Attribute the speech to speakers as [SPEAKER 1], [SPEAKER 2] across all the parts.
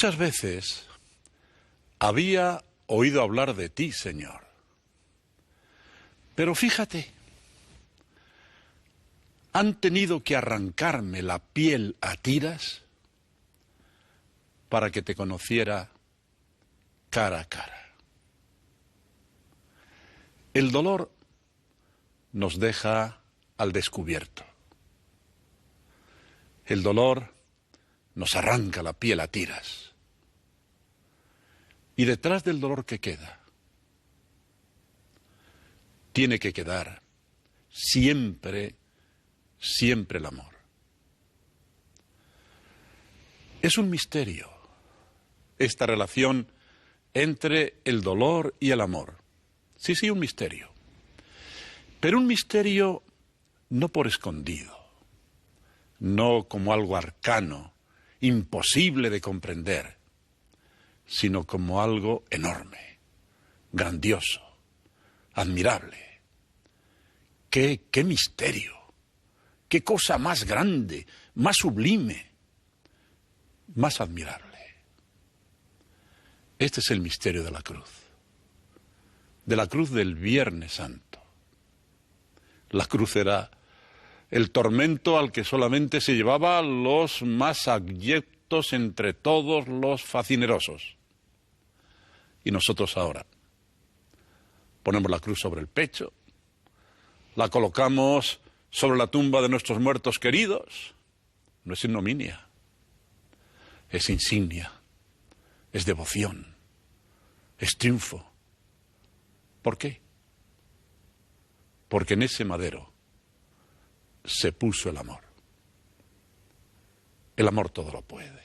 [SPEAKER 1] Muchas veces había oído hablar de ti, Señor. Pero fíjate, han tenido que arrancarme la piel a tiras para que te conociera cara a cara. El dolor nos deja al descubierto. El dolor nos arranca la piel a tiras. Y detrás del dolor que queda, tiene que quedar siempre, siempre el amor. Es un misterio esta relación entre el dolor y el amor. Sí, sí, un misterio. Pero un misterio no por escondido, no como algo arcano, imposible de comprender, sino como algo enorme, grandioso, admirable. ¡Qué misterio! ¡Qué cosa más grande, más sublime, más admirable! Este es el misterio de la cruz del Viernes Santo. La cruz era el tormento al que solamente se llevaba los más abyectos entre todos los facinerosos. Y nosotros ahora ponemos la cruz sobre el pecho, la colocamos sobre la tumba de nuestros muertos queridos. No es ignominia, es insignia, es devoción, es triunfo. ¿Por qué? Porque en ese madero se puso el amor. El amor todo lo puede.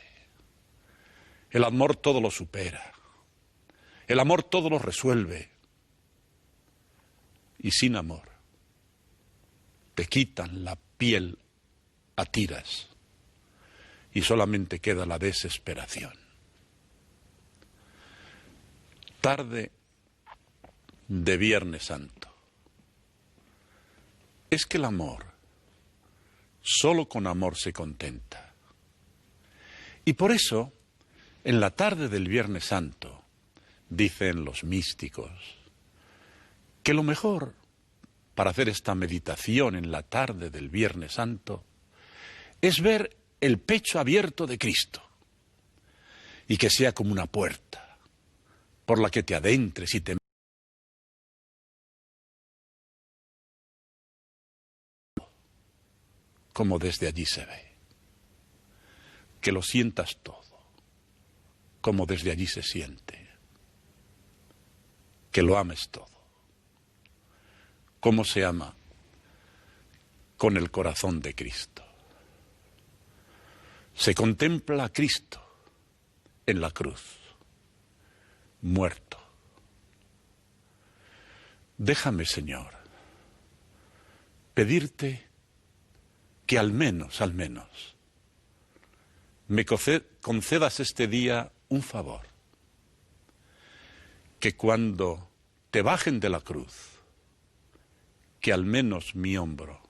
[SPEAKER 1] El amor todo lo supera. El amor todo lo resuelve. Y sin amor te quitan la piel a tiras y solamente queda la desesperación. Tarde de Viernes Santo. Es que el amor, solo con amor se contenta. Y por eso, en la tarde del Viernes Santo, dicen los místicos, que lo mejor para hacer esta meditación en la tarde del Viernes Santo es ver el pecho abierto de Cristo y que sea como una puerta por la que te adentres y te como desde allí se ve, que lo sientas todo, como desde allí se siente, que lo ames todo. ¿Cómo se ama? Con el corazón de Cristo. Se contempla a Cristo en la cruz, muerto. Déjame, Señor, pedirte que al menos, me concedas este día un favor. Que cuando te bajen de la cruz, que al menos mi hombro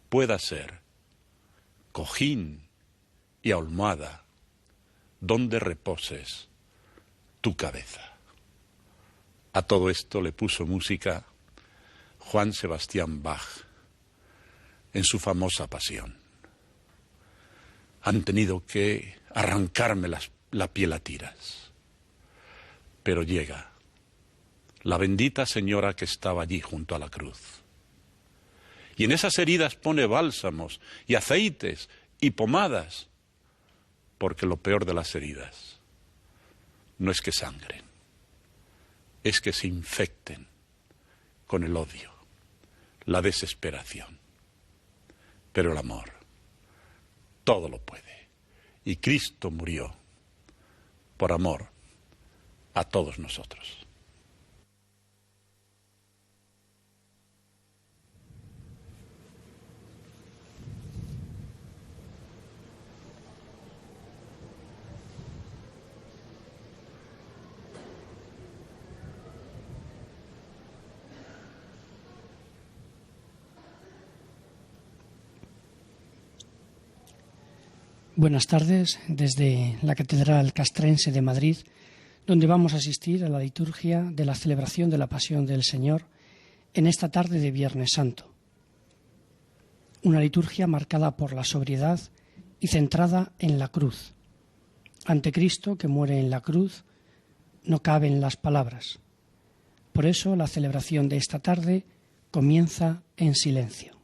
[SPEAKER 1] pueda ser cojín y almohada donde reposes tu cabeza. A todo esto le puso música Juan Sebastián Bach en su famosa Pasión. Han tenido que arrancarme la piel a tiras, pero llega la bendita señora que estaba allí junto a la cruz. Y en esas heridas pone bálsamos y aceites y pomadas, porque lo peor de las heridas no es que sangren, es que se infecten con el odio, la desesperación. Pero el amor todo lo puede. Y Cristo murió por amor a todos nosotros.
[SPEAKER 2] Buenas tardes desde la Catedral Castrense de Madrid, donde vamos a asistir a la liturgia de la celebración de la Pasión del Señor en esta tarde de Viernes Santo. Una liturgia marcada por la sobriedad y centrada en la cruz. Ante Cristo, que muere en la cruz, no caben las palabras. Por eso la celebración de esta tarde comienza en silencio.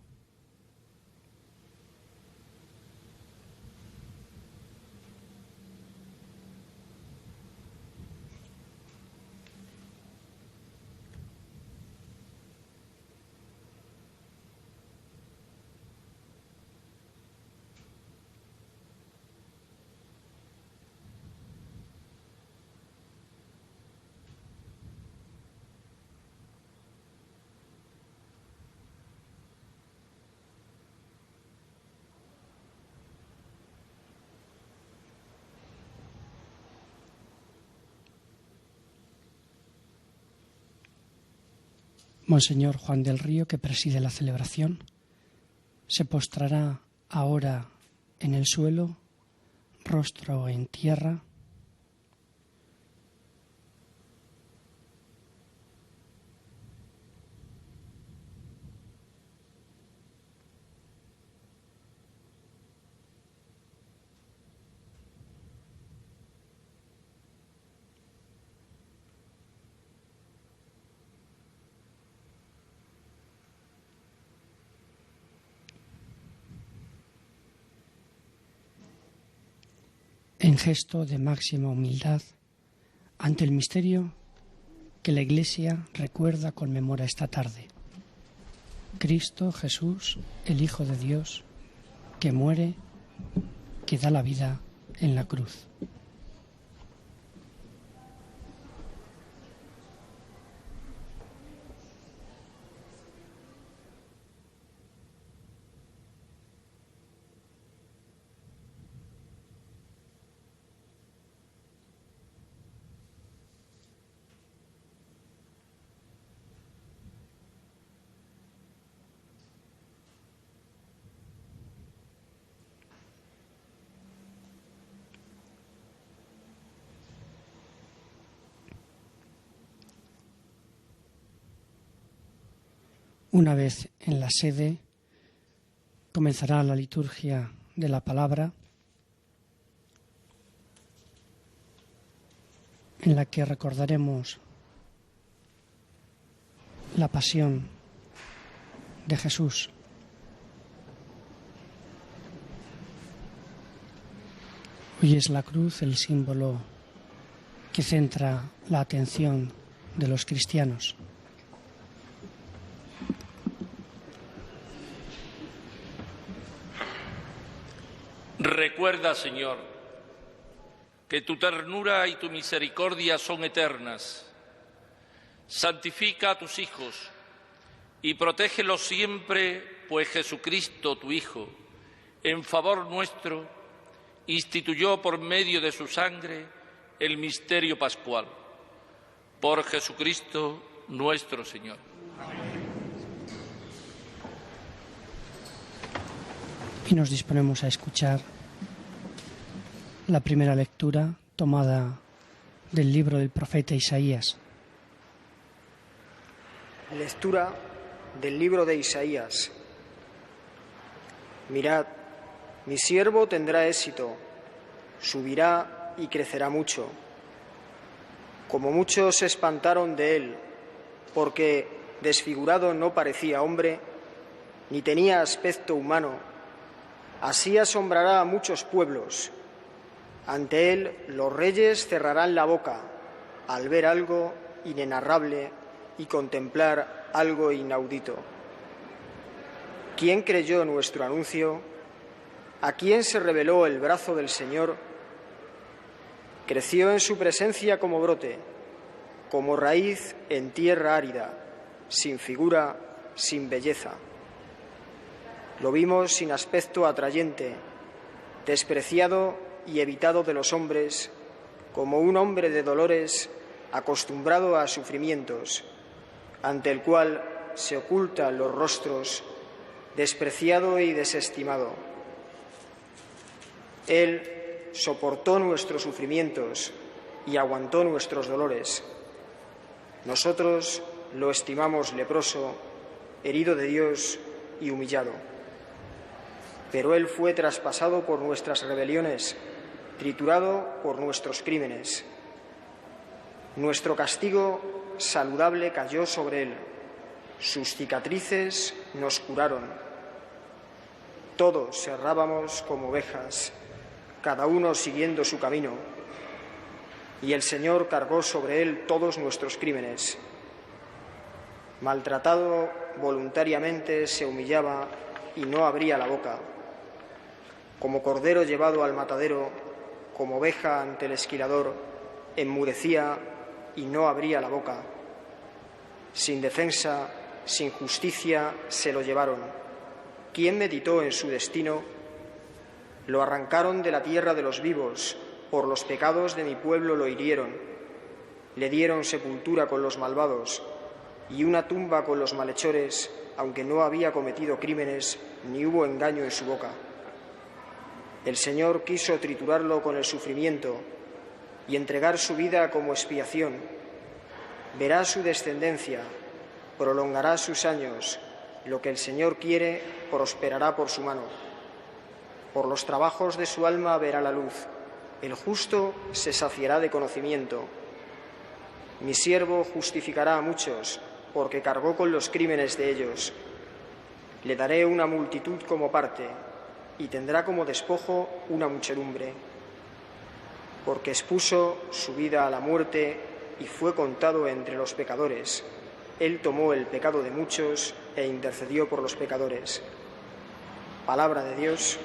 [SPEAKER 2] Monseñor Juan del Río, que preside la celebración, se postrará ahora en el suelo, rostro en tierra. En gesto de máxima humildad ante el misterio que la Iglesia recuerda, conmemora esta tarde. Cristo Jesús, el Hijo de Dios, que muere, que da la vida en la cruz. Una vez en la sede, comenzará la liturgia de la palabra, en la que recordaremos la pasión de Jesús. Hoy es la cruz el símbolo que centra la atención de los cristianos.
[SPEAKER 3] Recuerda, Señor, que tu ternura y tu misericordia son eternas. Santifica a tus hijos y protégelos siempre, pues Jesucristo, tu Hijo, en favor nuestro, instituyó por medio de su sangre el misterio pascual. Por Jesucristo nuestro Señor.
[SPEAKER 2] Y nos disponemos a escuchar la primera lectura tomada del libro del profeta Isaías.
[SPEAKER 4] Lectura del libro de Isaías. Mirad, mi siervo tendrá éxito, subirá y crecerá mucho. Como muchos se espantaron de él, porque desfigurado no parecía hombre, ni tenía aspecto humano, así asombrará a muchos pueblos. Ante él los reyes cerrarán la boca al ver algo inenarrable y contemplar algo inaudito. ¿Quién creyó nuestro anuncio? ¿A quién se reveló el brazo del Señor? Creció en su presencia como brote, como raíz en tierra árida, sin figura, sin belleza. Lo vimos sin aspecto atrayente, despreciado y evitado de los hombres, como un hombre de dolores acostumbrado a sufrimientos, ante el cual se ocultan los rostros, despreciado y desestimado. Él soportó nuestros sufrimientos y aguantó nuestros dolores. Nosotros lo estimamos leproso, herido de Dios y humillado. Pero Él fue traspasado por nuestras rebeliones, triturado por nuestros crímenes. Nuestro castigo saludable cayó sobre Él. Sus cicatrices nos curaron. Todos errábamos como ovejas, cada uno siguiendo su camino. Y el Señor cargó sobre Él todos nuestros crímenes. Maltratado voluntariamente se humillaba y no abría la boca. Como cordero llevado al matadero, como oveja ante el esquilador, enmudecía y no abría la boca. Sin defensa, sin justicia, se lo llevaron. ¿Quién meditó en su destino? Lo arrancaron de la tierra de los vivos, por los pecados de mi pueblo lo hirieron. Le dieron sepultura con los malvados y una tumba con los malhechores, aunque no había cometido crímenes ni hubo engaño en su boca. El Señor quiso triturarlo con el sufrimiento y entregar su vida como expiación. Verá su descendencia, prolongará sus años. Lo que el Señor quiere prosperará por su mano. Por los trabajos de su alma verá la luz. El justo se saciará de conocimiento. Mi siervo justificará a muchos, porque cargó con los crímenes de ellos. Le daré una multitud como parte, y tendrá como despojo una muchedumbre. Porque expuso su vida a la muerte y fue contado entre los pecadores. Él tomó el pecado de muchos e intercedió por los pecadores. Palabra de Dios.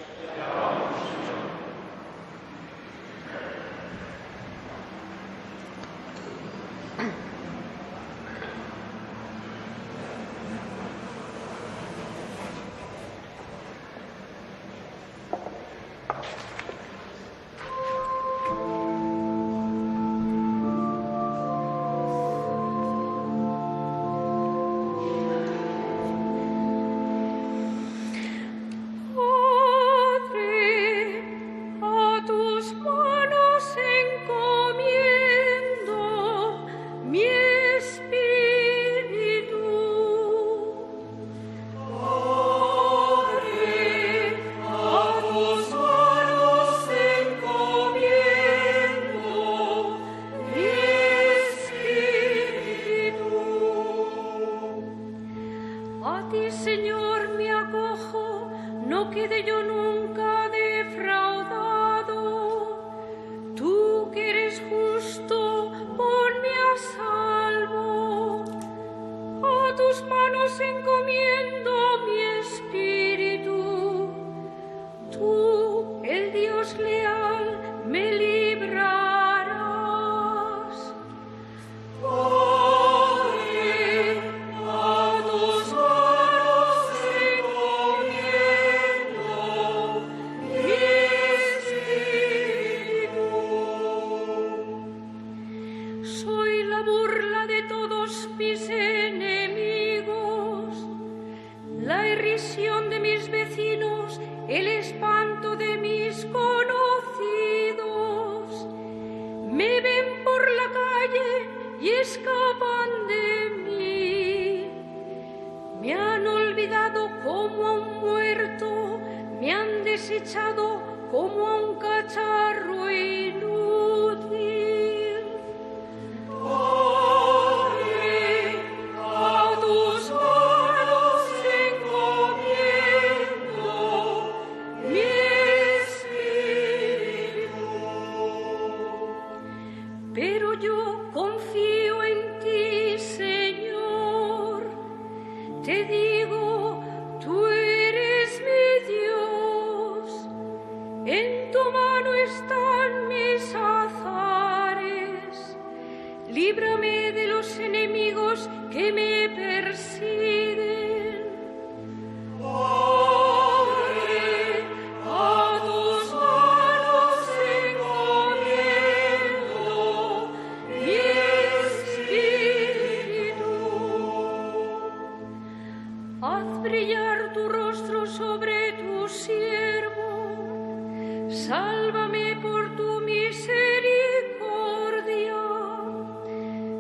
[SPEAKER 5] Haz brillar tu rostro sobre tu siervo.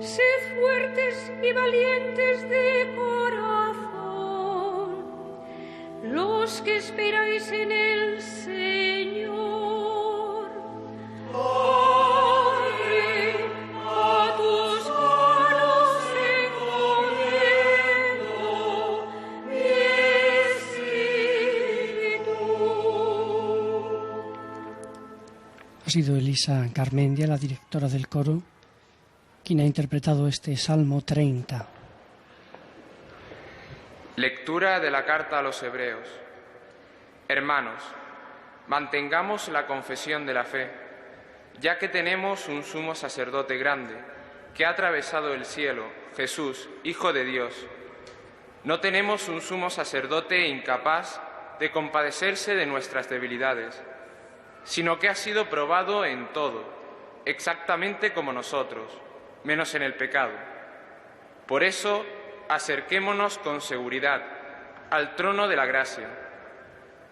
[SPEAKER 5] Sed fuertes y valientes de corazón, los que esperáis en el Señor. Padre, a tus manos encomiendo mi espíritu.
[SPEAKER 2] Ha sido Elisa Garmendia, la directora del coro, quien ha interpretado este Salmo 30.
[SPEAKER 6] Lectura de la carta a los Hebreos. Hermanos, mantengamos la confesión de la fe, ya que tenemos un sumo sacerdote grande, que ha atravesado el cielo, Jesús, Hijo de Dios. No tenemos un sumo sacerdote incapaz de compadecerse de nuestras debilidades, sino que ha sido probado en todo, exactamente como nosotros, menos en el pecado. Por eso, acerquémonos con seguridad al trono de la gracia,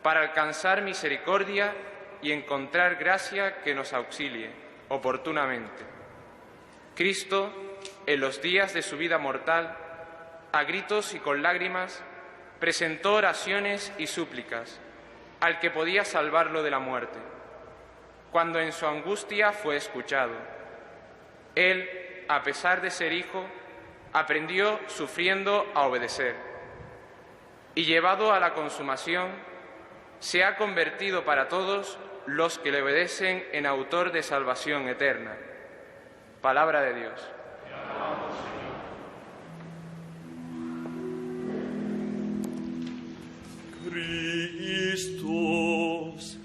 [SPEAKER 6] para alcanzar misericordia y encontrar gracia que nos auxilie oportunamente. Cristo, en los días de su vida mortal, a gritos y con lágrimas, presentó oraciones y súplicas al que podía salvarlo de la muerte. Cuando en su angustia fue escuchado, Él, a pesar de ser hijo, aprendió sufriendo a obedecer, y llevado a la consumación, se ha convertido para todos los que le obedecen en autor de salvación eterna. Palabra de Dios.
[SPEAKER 7] Christus,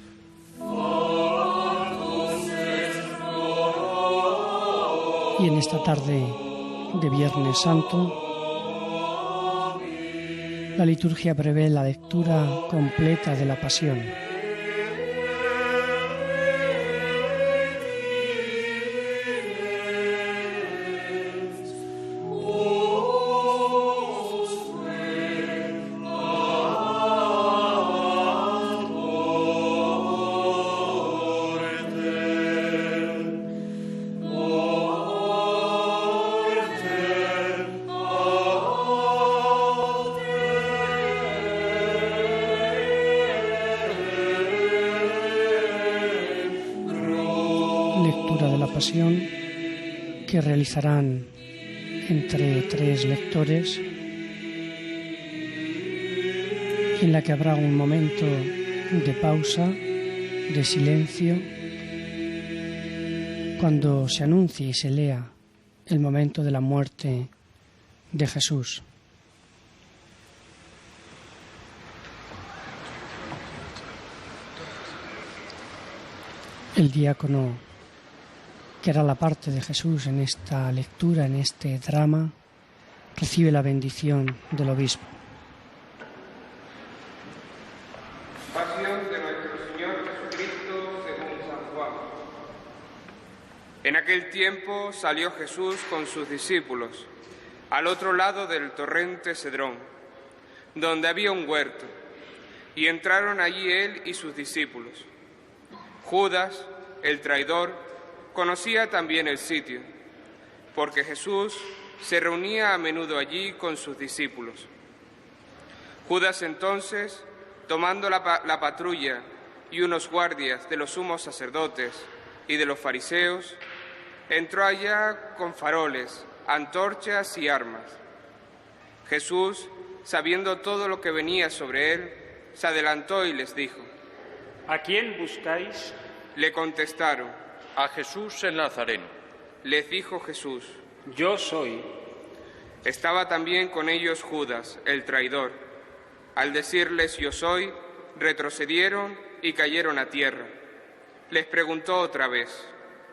[SPEAKER 2] Y en esta tarde de Viernes Santo, la liturgia prevé la lectura completa de la Pasión. Que realizarán entre 3 lectores, en la que habrá un momento de pausa, de silencio, cuando se anuncie y se lea el momento de la muerte de Jesús. El diácono, que hará la parte de Jesús en esta lectura, en este drama, recibe la bendición del obispo.
[SPEAKER 6] Pasión de nuestro Señor Jesucristo según San Juan. En aquel tiempo salió Jesús con sus discípulos al otro lado del torrente Cedrón, donde había un huerto, y entraron allí él y sus discípulos. Judas, el traidor, conocía también el sitio, porque Jesús se reunía a menudo allí con sus discípulos. Judas entonces, tomando la patrulla y unos guardias de los sumos sacerdotes y de los fariseos, entró allá con faroles, antorchas y armas. Jesús, sabiendo todo lo que venía sobre él, se adelantó y les dijo:
[SPEAKER 8] ¿A quién buscáis?
[SPEAKER 6] Le contestaron:
[SPEAKER 3] a Jesús el Nazareno.
[SPEAKER 6] Les dijo Jesús:
[SPEAKER 8] Yo soy.
[SPEAKER 6] Estaba también con ellos Judas, el traidor. Al decirles yo soy, retrocedieron y cayeron a tierra. Les preguntó otra vez: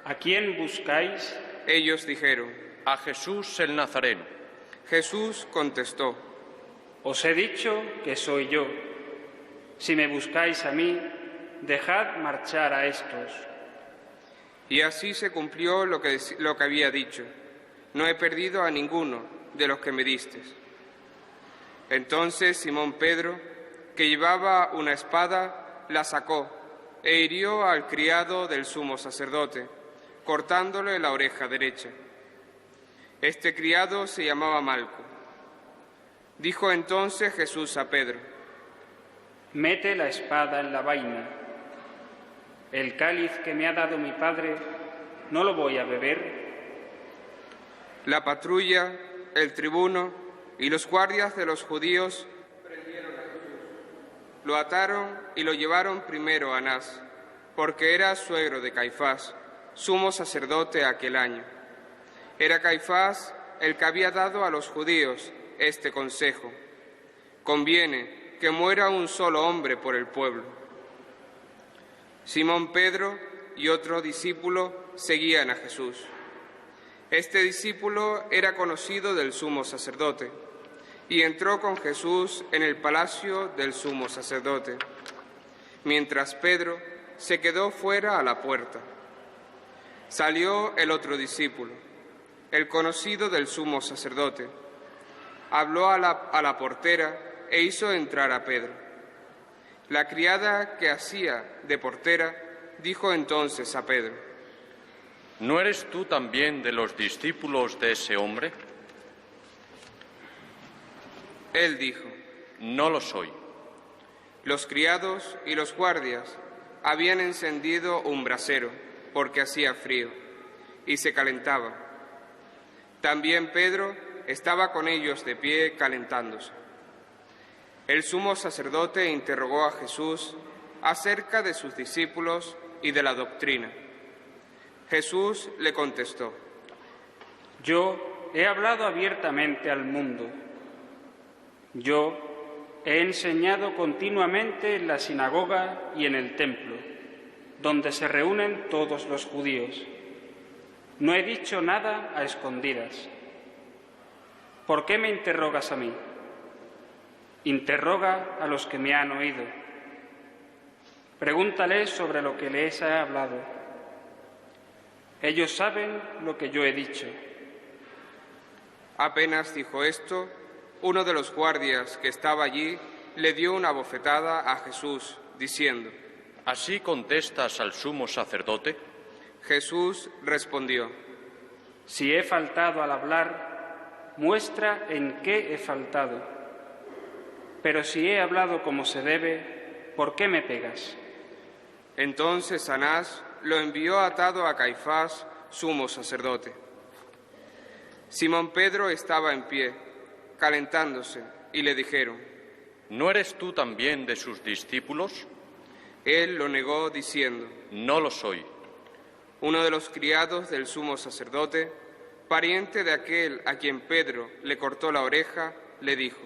[SPEAKER 8] ¿A quién buscáis?
[SPEAKER 6] Ellos dijeron:
[SPEAKER 3] a Jesús el Nazareno.
[SPEAKER 6] Jesús contestó:
[SPEAKER 8] Os he dicho que soy yo. Si me buscáis a mí, dejad marchar a estos.
[SPEAKER 6] Y así se cumplió lo que había dicho: no he perdido a ninguno de los que me distes. Entonces Simón Pedro, que llevaba una espada, la sacó e hirió al criado del sumo sacerdote, cortándole la oreja derecha. Este criado se llamaba Malco. Dijo entonces Jesús a Pedro:
[SPEAKER 8] mete la espada en la vaina. El cáliz que me ha dado mi Padre, ¿no lo voy a beber?
[SPEAKER 6] La patrulla, el tribuno y los guardias de los judíos prendieron a Jesús. Lo ataron y lo llevaron primero a Anás, porque era suegro de Caifás, sumo sacerdote aquel año. Era Caifás el que había dado a los judíos este consejo: conviene que muera un solo hombre por el pueblo. Simón Pedro y otro discípulo seguían a Jesús. Este discípulo era conocido del sumo sacerdote y entró con Jesús en el palacio del sumo sacerdote, mientras Pedro se quedó fuera a la puerta. Salió el otro discípulo, el conocido del sumo sacerdote. Habló a la portera e hizo entrar a Pedro. La criada que hacía de portera dijo entonces a Pedro:
[SPEAKER 3] ¿no eres tú también de los discípulos de ese hombre?
[SPEAKER 6] Él dijo:
[SPEAKER 3] no lo soy.
[SPEAKER 6] Los criados y los guardias habían encendido un brasero, porque hacía frío, y se calentaba. También Pedro estaba con ellos de pie calentándose. El sumo sacerdote interrogó a Jesús acerca de sus discípulos y de la doctrina. Jesús le contestó:
[SPEAKER 8] yo he hablado abiertamente al mundo. Yo he enseñado continuamente en la sinagoga y en el templo, donde se reúnen todos los judíos. No he dicho nada a escondidas. ¿Por qué me interrogas a mí? Interroga a los que me han oído. Pregúntales sobre lo que les he hablado. Ellos saben lo que yo he dicho.
[SPEAKER 6] Apenas dijo esto, uno de los guardias que estaba allí le dio una bofetada a Jesús, diciendo:
[SPEAKER 3] ¿así contestas al sumo sacerdote?
[SPEAKER 6] Jesús respondió:
[SPEAKER 8] si he faltado al hablar, muestra en qué he faltado. Pero si he hablado como se debe, ¿por qué me pegas?
[SPEAKER 6] Entonces Anás lo envió atado a Caifás, sumo sacerdote. Simón Pedro estaba en pie, calentándose, y le dijeron:
[SPEAKER 3] ¿no eres tú también de sus discípulos?
[SPEAKER 6] Él lo negó diciendo:
[SPEAKER 3] no lo soy.
[SPEAKER 6] Uno de los criados del sumo sacerdote, pariente de aquel a quien Pedro le cortó la oreja, le dijo: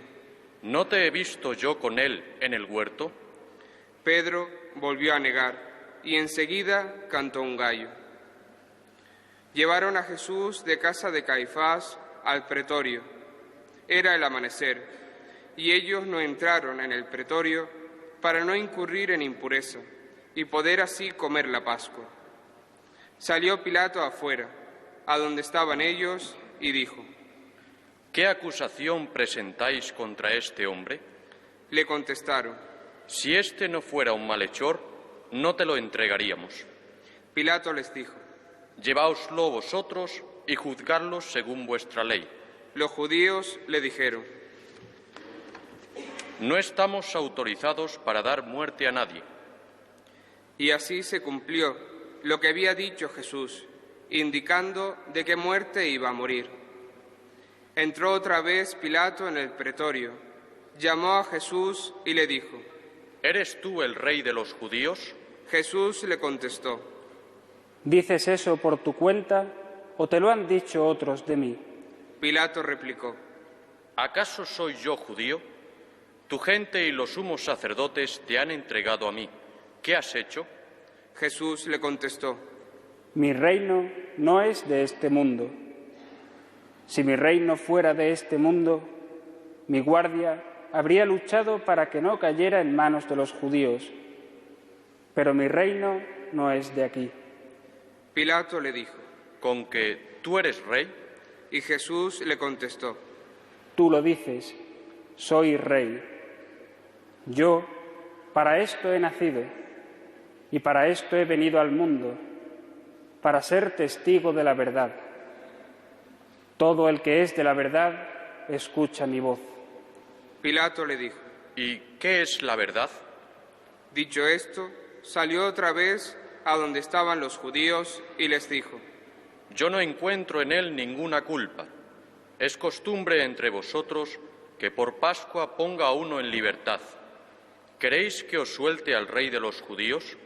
[SPEAKER 3] ¿no te he visto yo con él en el huerto?
[SPEAKER 6] Pedro volvió a negar y enseguida cantó un gallo. Llevaron a Jesús de casa de Caifás al pretorio. Era el amanecer y ellos no entraron en el pretorio para no incurrir en impureza y poder así comer la Pascua. Salió Pilato afuera, a donde estaban ellos, y dijo:
[SPEAKER 3] ¿qué acusación presentáis contra este hombre?
[SPEAKER 6] Le contestaron:
[SPEAKER 3] si este no fuera un malhechor, no te lo entregaríamos.
[SPEAKER 6] Pilato les dijo:
[SPEAKER 3] lleváoslo vosotros y juzgadlo según vuestra ley.
[SPEAKER 6] Los judíos le dijeron:
[SPEAKER 3] no estamos autorizados para dar muerte a nadie.
[SPEAKER 6] Y así se cumplió lo que había dicho Jesús, indicando de qué muerte iba a morir. Entró otra vez Pilato en el pretorio, llamó a Jesús y le dijo:
[SPEAKER 3] ¿eres tú el rey de los judíos?
[SPEAKER 6] Jesús le contestó:
[SPEAKER 8] ¿dices eso por tu cuenta o te lo han dicho otros de mí?
[SPEAKER 6] Pilato replicó:
[SPEAKER 3] ¿acaso soy yo judío? Tu gente y los sumos sacerdotes te han entregado a mí. ¿Qué has hecho?
[SPEAKER 6] Jesús le contestó:
[SPEAKER 8] mi reino no es de este mundo. Si mi reino fuera de este mundo, mi guardia habría luchado para que no cayera en manos de los judíos. Pero mi reino no es de aquí.
[SPEAKER 6] Pilato le dijo:
[SPEAKER 3] ¿con que tú eres rey?
[SPEAKER 6] Y Jesús le contestó:
[SPEAKER 8] tú lo dices, soy rey. Yo para esto he nacido y para esto he venido al mundo, para ser testigo de la verdad. Todo el que es de la verdad escucha mi voz.
[SPEAKER 6] Pilato le dijo:
[SPEAKER 7] ¿Y qué es la verdad?
[SPEAKER 6] Dicho esto, salió otra vez a donde estaban los judíos y les dijo:
[SPEAKER 7] Yo no encuentro en él ninguna culpa. Es costumbre entre vosotros que por Pascua ponga a uno en libertad. ¿Queréis que os suelte al rey de los judíos?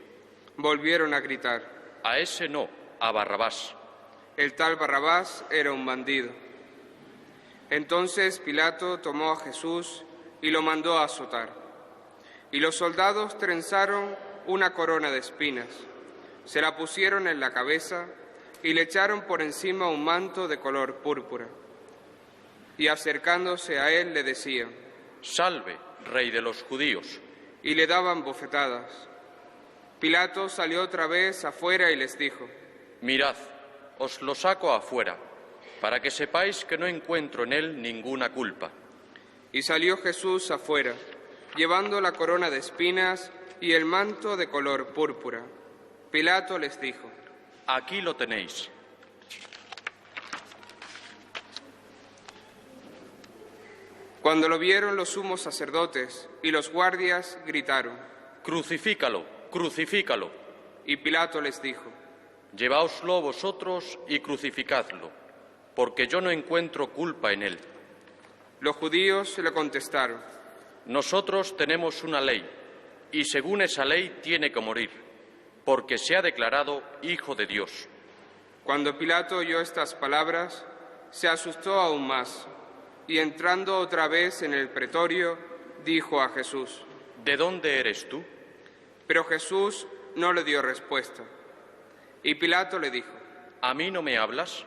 [SPEAKER 6] Volvieron a gritar:
[SPEAKER 7] A ese no, a Barrabás.
[SPEAKER 6] El tal Barrabás era un bandido. Entonces Pilato tomó a Jesús y lo mandó a azotar. Y los soldados trenzaron una corona de espinas, se la pusieron en la cabeza y le echaron por encima un manto de color púrpura. Y acercándose a él le decían:
[SPEAKER 7] Salve, rey de los judíos.
[SPEAKER 6] Y le daban bofetadas. Pilato salió otra vez afuera y les dijo:
[SPEAKER 7] Mirad, os lo saco afuera, para que sepáis que no encuentro en él ninguna culpa.
[SPEAKER 6] Y salió Jesús afuera, llevando la corona de espinas y el manto de color púrpura. Pilato les dijo:
[SPEAKER 7] Aquí lo tenéis.
[SPEAKER 6] Cuando lo vieron los sumos sacerdotes y los guardias, gritaron:
[SPEAKER 7] Crucifícalo, crucifícalo.
[SPEAKER 6] Y Pilato les dijo:
[SPEAKER 7] Lleváoslo vosotros y crucificadlo, porque yo no encuentro culpa en él.
[SPEAKER 6] Los judíos le contestaron:
[SPEAKER 7] Nosotros tenemos una ley, y según esa ley tiene que morir, porque se ha declarado Hijo de Dios.
[SPEAKER 6] Cuando Pilato oyó estas palabras, se asustó aún más, y entrando otra vez en el pretorio, dijo a Jesús:
[SPEAKER 7] ¿De dónde eres tú?
[SPEAKER 6] Pero Jesús no le dio respuesta. Y Pilato le dijo:
[SPEAKER 7] ¿A mí no me hablas?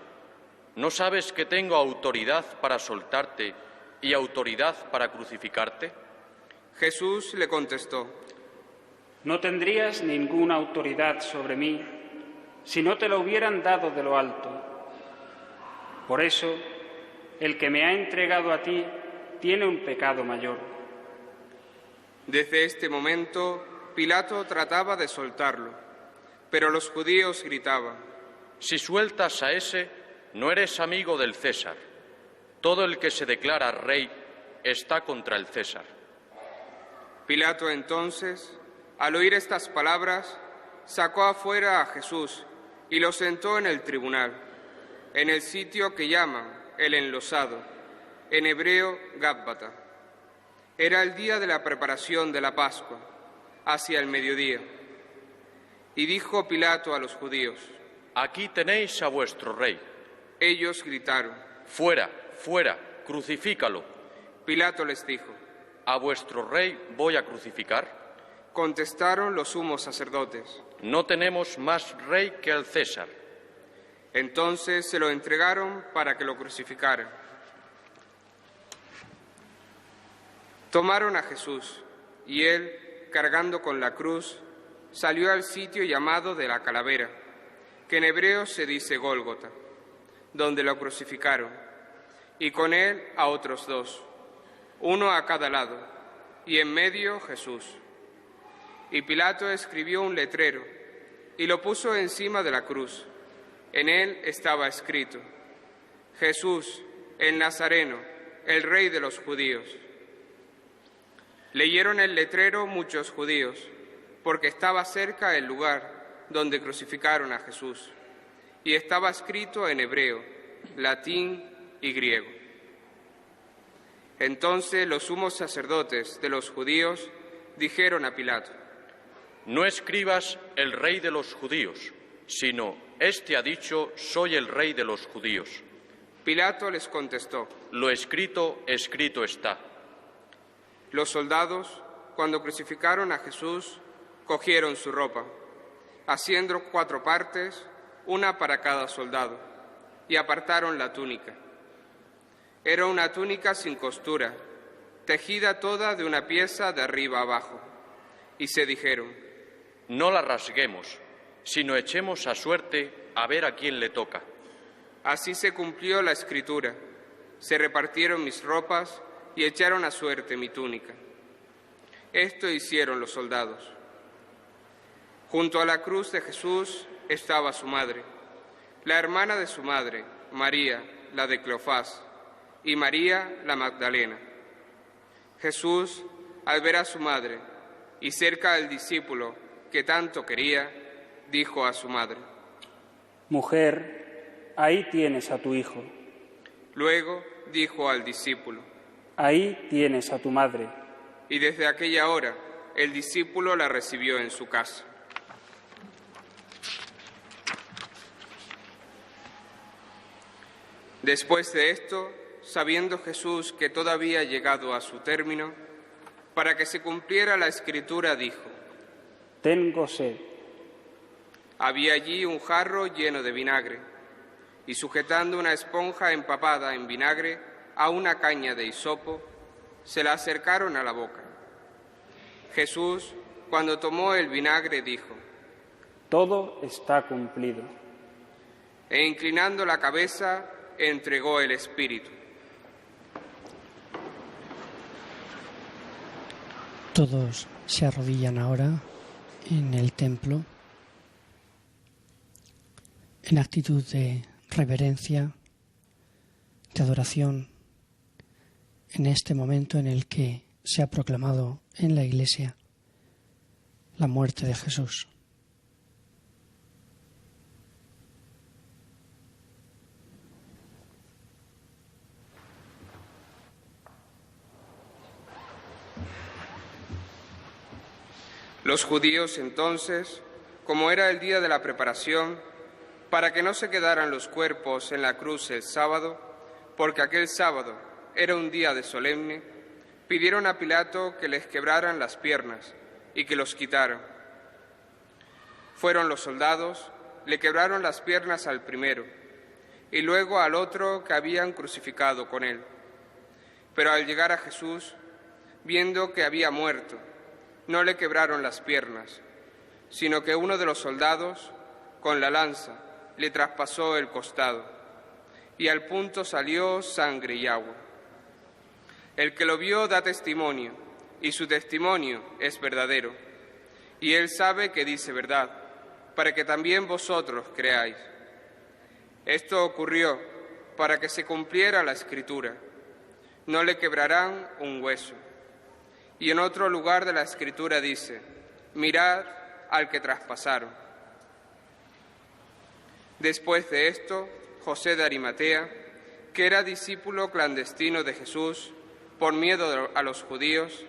[SPEAKER 7] ¿No sabes que tengo autoridad para soltarte y autoridad para crucificarte?
[SPEAKER 6] Jesús le contestó:
[SPEAKER 8] No tendrías ninguna autoridad sobre mí si no te lo hubieran dado de lo alto. Por eso, el que me ha entregado a ti tiene un pecado mayor.
[SPEAKER 6] Desde este momento, Pilato trataba de soltarlo, pero los judíos gritaban:
[SPEAKER 7] Si sueltas a ese, no eres amigo del César. Todo el que se declara rey está contra el César.
[SPEAKER 6] Pilato entonces, al oír estas palabras, sacó afuera a Jesús y lo sentó en el tribunal, en el sitio que llaman el Enlosado, en hebreo Gábata. Era el día de la preparación de la Pascua, hacia el mediodía. Y dijo Pilato a los judíos:
[SPEAKER 7] Aquí tenéis a vuestro rey.
[SPEAKER 6] Ellos gritaron:
[SPEAKER 7] Fuera, fuera, crucifícalo.
[SPEAKER 6] Pilato les dijo:
[SPEAKER 7] ¿A vuestro rey voy a crucificar?
[SPEAKER 6] Contestaron los sumos sacerdotes:
[SPEAKER 7] No tenemos más rey que el César.
[SPEAKER 6] Entonces se lo entregaron para que lo crucificaran. Tomaron a Jesús, y él, cargando con la cruz, salió al sitio llamado de la Calavera, que en hebreo se dice Gólgota, donde lo crucificaron, y con él a otros dos, uno a cada lado, y en medio Jesús. Y Pilato escribió un letrero y lo puso encima de la cruz. En él estaba escrito: Jesús, el Nazareno, el Rey de los judíos. Leyeron el letrero muchos judíos, porque estaba cerca el lugar donde crucificaron a Jesús, y estaba escrito en hebreo, latín y griego. Entonces los sumos sacerdotes de los judíos dijeron a Pilato:
[SPEAKER 7] No escribas el rey de los judíos, sino, este ha dicho, soy el rey de los judíos.
[SPEAKER 6] Pilato les contestó:
[SPEAKER 7] Lo escrito, escrito está.
[SPEAKER 6] Los soldados, cuando crucificaron a Jesús, cogieron su ropa, haciendo 4 partes, una para cada soldado, y apartaron la túnica. Era una túnica sin costura, tejida toda de una pieza de arriba abajo. Y se dijeron:
[SPEAKER 7] No la rasguemos, sino echemos a suerte a ver a quién le toca.
[SPEAKER 6] Así se cumplió la Escritura. Se repartieron mis ropas y echaron a suerte mi túnica. Esto hicieron los soldados. Junto a la cruz de Jesús estaba su madre, la hermana de su madre, María, la de Cleofás, y María, la Magdalena. Jesús, al ver a su madre y cerca al discípulo que tanto quería, dijo a su madre:
[SPEAKER 8] Mujer, ahí tienes a tu hijo.
[SPEAKER 6] Luego dijo al discípulo:
[SPEAKER 8] Ahí tienes a tu madre.
[SPEAKER 6] Y desde aquella hora el discípulo la recibió en su casa. Después de esto, sabiendo Jesús que todo había llegado a su término, para que se cumpliera la Escritura, dijo:
[SPEAKER 8] Tengo sed.
[SPEAKER 6] Había allí un jarro lleno de vinagre, y sujetando una esponja empapada en vinagre a una caña de hisopo, se la acercaron a la boca. Jesús, cuando tomó el vinagre, dijo:
[SPEAKER 8] Todo está cumplido.
[SPEAKER 6] E inclinando la cabeza, entregó el Espíritu.
[SPEAKER 2] Todos se arrodillan ahora en el templo en actitud de reverencia, de adoración, en este momento en el que se ha proclamado en la Iglesia la muerte de Jesús.
[SPEAKER 6] Los judíos entonces, como era el día de la preparación, para que no se quedaran los cuerpos en la cruz el sábado, porque aquel sábado era un día de solemne, pidieron a Pilato que les quebraran las piernas y que los quitaran. Fueron los soldados, le quebraron las piernas al primero y luego al otro que habían crucificado con él. Pero al llegar a Jesús, viendo que había muerto, no le quebraron las piernas, sino que uno de los soldados, con la lanza, le traspasó el costado, y al punto salió sangre y agua. El que lo vio da testimonio, y su testimonio es verdadero, y él sabe que dice verdad, para que también vosotros creáis. Esto ocurrió para que se cumpliera la Escritura: no le quebrarán un hueso. Y en otro lugar de la Escritura dice: mirad al que traspasaron. Después de esto, José de Arimatea, que era discípulo clandestino de Jesús, por miedo a los judíos,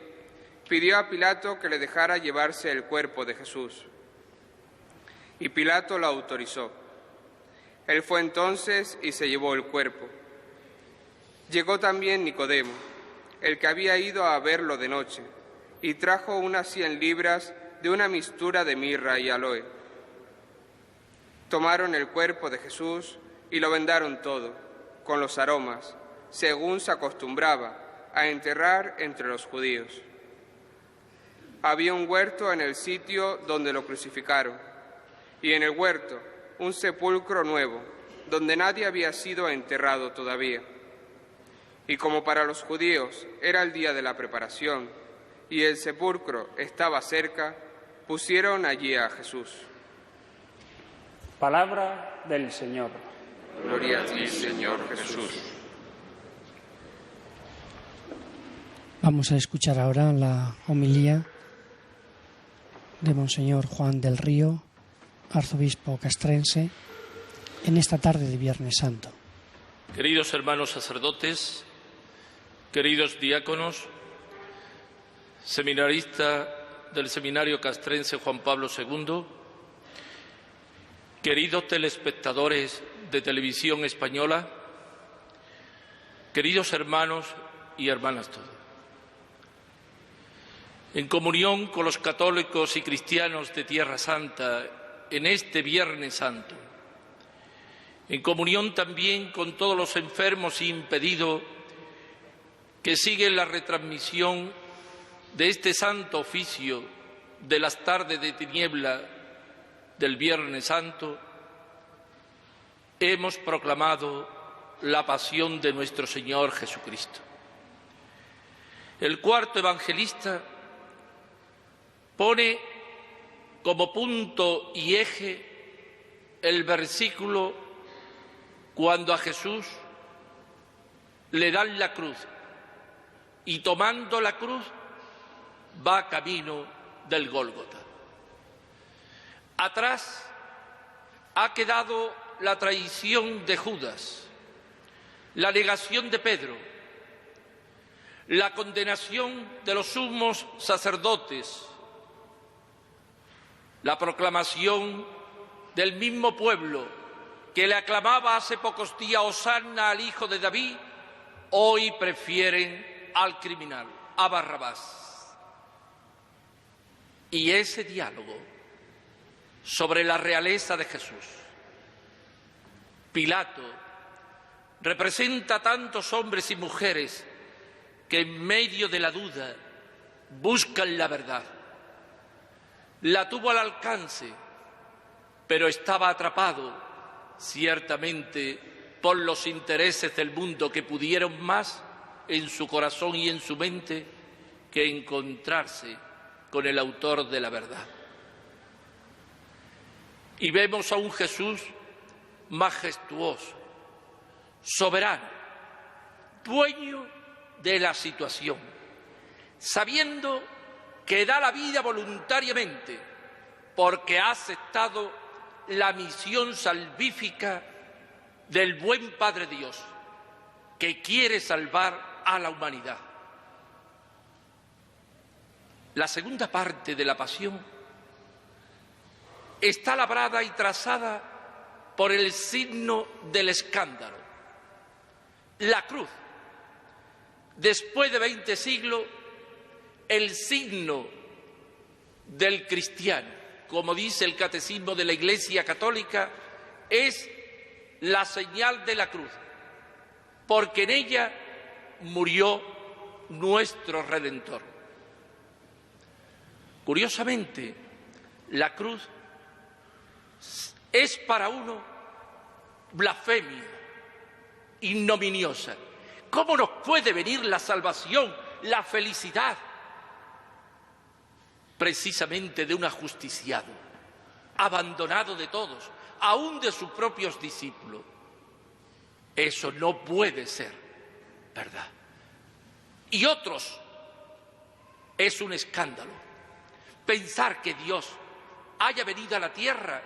[SPEAKER 6] pidió a Pilato que le dejara llevarse el cuerpo de Jesús. Y Pilato lo autorizó. Él fue entonces y se llevó el cuerpo. Llegó también Nicodemo, el que había ido a verlo de noche, y trajo unas 100 libras de una mixtura de mirra y aloe. Tomaron el cuerpo de Jesús y lo vendaron todo, con los aromas, según se acostumbraba a enterrar entre los judíos. Había un huerto en el sitio donde lo crucificaron, y en el huerto un sepulcro nuevo, donde nadie había sido enterrado todavía. Y como para los judíos era el día de la preparación y el sepulcro estaba cerca, pusieron allí a Jesús.
[SPEAKER 8] Palabra del Señor.
[SPEAKER 7] Gloria a ti, Señor Jesús.
[SPEAKER 2] Vamos a escuchar ahora la homilía de Monseñor Juan del Río, arzobispo castrense, en esta tarde de Viernes Santo.
[SPEAKER 3] Queridos hermanos sacerdotes, queridos diáconos, seminarista del Seminario Castrense Juan Pablo II, queridos telespectadores de Televisión Española, queridos hermanos y hermanas todos. En comunión con los católicos y cristianos de Tierra Santa en este Viernes Santo, en comunión también con todos los enfermos y impedidos que siguen la retransmisión de este santo oficio de las tardes de tiniebla del Viernes Santo, hemos proclamado la pasión de nuestro Señor Jesucristo. El cuarto evangelista pone como punto y eje el versículo cuando a Jesús le dan la cruz y tomando la cruz va camino del Gólgota. Atrás ha quedado la traición de Judas, la negación de Pedro, la condenación de los sumos sacerdotes, la proclamación del mismo pueblo que le aclamaba hace pocos días Hosanna al Hijo de David, hoy prefieren al criminal, a Barrabás. Y ese diálogo sobre la realeza de Jesús. Pilato representa a tantos hombres y mujeres que en medio de la duda buscan la verdad. La tuvo al alcance, pero estaba atrapado, ciertamente, por los intereses del mundo que pudieron más en su corazón y en su mente que encontrarse con el autor de la verdad. Y vemos a un Jesús majestuoso, soberano, dueño de la situación, sabiendo que da la vida voluntariamente porque ha aceptado la misión salvífica del buen Padre Dios, que quiere salvar a la humanidad. La segunda parte de la pasión está labrada y trazada por el signo del escándalo, la cruz. Después de 20 siglos, el signo del cristiano, como dice el Catecismo de la Iglesia Católica, es la señal de la cruz, porque en ella murió nuestro Redentor. Curiosamente, la cruz es para uno blasfemia, ignominiosa. ¿Cómo nos puede venir la salvación, la felicidad? Precisamente de un ajusticiado, abandonado de todos, aún de sus propios discípulos. Eso no puede ser verdad. Y otros, es un escándalo pensar que Dios haya venido a la tierra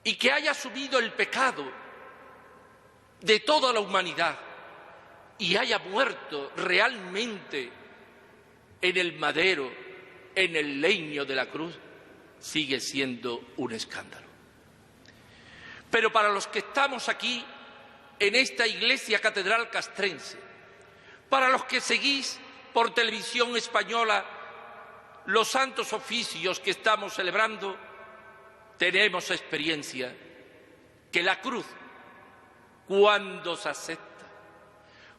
[SPEAKER 3] y que haya asumido el pecado de toda la humanidad y haya muerto realmente en el madero, en el leño de la cruz, sigue siendo un escándalo. Pero para los que estamos aquí, en esta iglesia catedral castrense, para los que seguís por televisión española los santos oficios que estamos celebrando, tenemos experiencia que la cruz, cuando se acepta,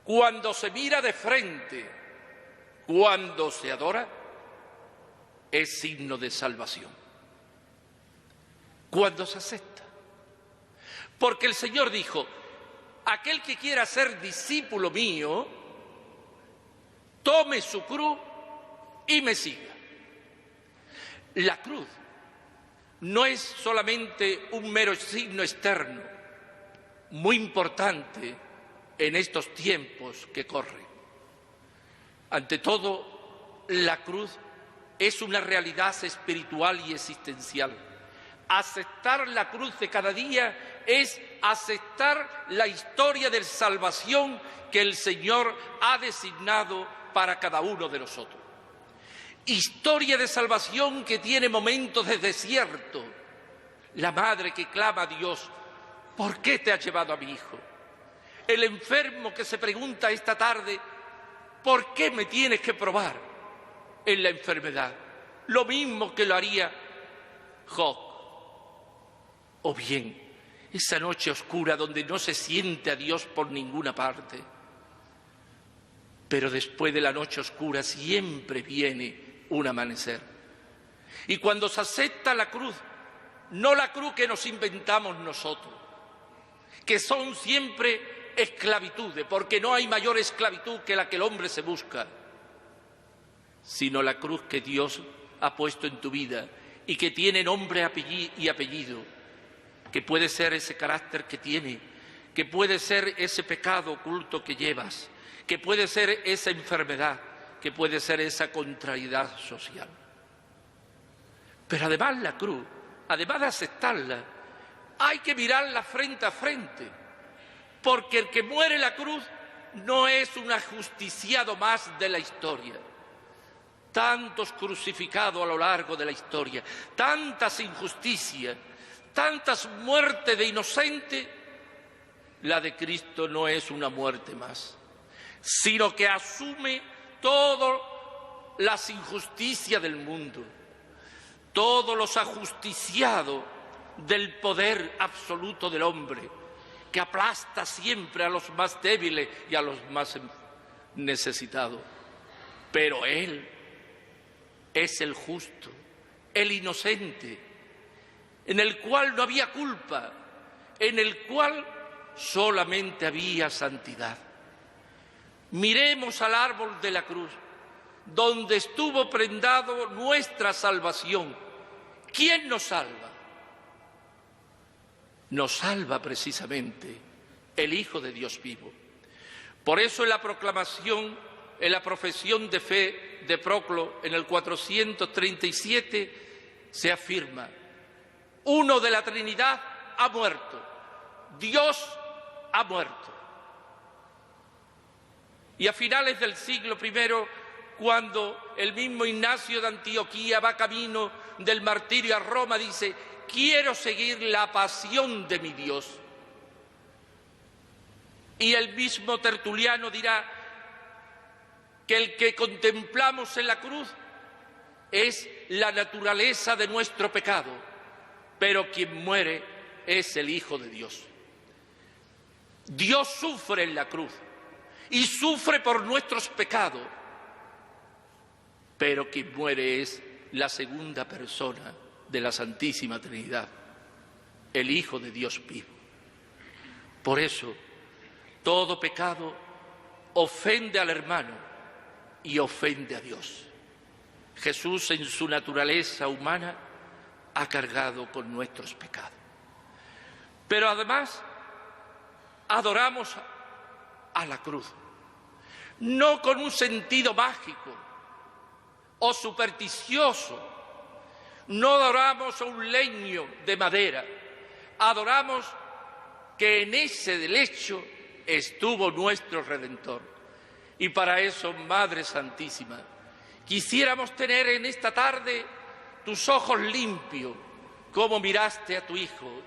[SPEAKER 3] cuando se mira de frente, cuando se adora, es signo de salvación. Cuando se acepta. Porque el Señor dijo, aquel que quiera ser discípulo mío, tome su cruz y me siga. La cruz no es solamente un mero signo externo, muy importante en estos tiempos que corren. Ante todo, la cruz es una realidad espiritual y existencial. Aceptar la cruz de cada día es aceptar la historia de salvación que el Señor ha designado para cada uno de nosotros. Historia de salvación que tiene momentos de desierto. La madre que clama a Dios, ¿por qué te has llevado a mi hijo? El enfermo que se pregunta esta tarde, ¿por qué me tienes que probar en la enfermedad? Lo mismo que lo haría Job. O bien, esa noche oscura donde no se siente a Dios por ninguna parte. Pero después de la noche oscura siempre viene un amanecer. Y cuando se acepta la cruz, no la cruz que nos inventamos nosotros, que son siempre esclavitudes, porque no hay mayor esclavitud que la que el hombre se busca, sino la cruz que Dios ha puesto en tu vida y que tiene nombre y apellido, que puede ser ese carácter que tiene, que puede ser ese pecado oculto que llevas, que puede ser esa enfermedad, que puede ser esa contrariedad social. Pero además la cruz, además de aceptarla, hay que mirarla frente a frente, porque el que muere en la cruz no es un ajusticiado más de la historia. Tantos crucificados a lo largo de la historia, tantas injusticias, tantas muertes de inocentes, la de Cristo no es una muerte más, sino que asume todas las injusticias del mundo, todos los ajusticiados del poder absoluto del hombre, que aplasta siempre a los más débiles y a los más necesitados. Pero Él es el justo, el inocente, en el cual no había culpa, en el cual solamente había santidad. Miremos al árbol de la cruz, donde estuvo prendado nuestra salvación. ¿Quién nos salva? Nos salva precisamente el Hijo de Dios vivo. Por eso en la proclamación, en la profesión de fe de Proclo, en el 437, se afirma: uno de la Trinidad ha muerto, Dios ha muerto. Y a finales del siglo I, cuando el mismo Ignacio de Antioquía va camino del martirio a Roma, dice: quiero seguir la pasión de mi Dios. Y el mismo Tertuliano dirá que el que contemplamos en la cruz es la naturaleza de nuestro pecado, pero quien muere es el Hijo de Dios. Dios sufre en la cruz y sufre por nuestros pecados, pero quien muere es la segunda persona de la Santísima Trinidad, el Hijo de Dios vivo. Por eso, todo pecado ofende al hermano y ofende a Dios. Jesús, en su naturaleza humana, ha cargado con nuestros pecados. Pero además, adoramos a la cruz, no con un sentido mágico o supersticioso. No adoramos a un leño de madera, adoramos que en ese lecho estuvo nuestro Redentor. Y para eso, Madre Santísima, quisiéramos tener en esta tarde tus ojos limpios, como miraste a tu Hijo,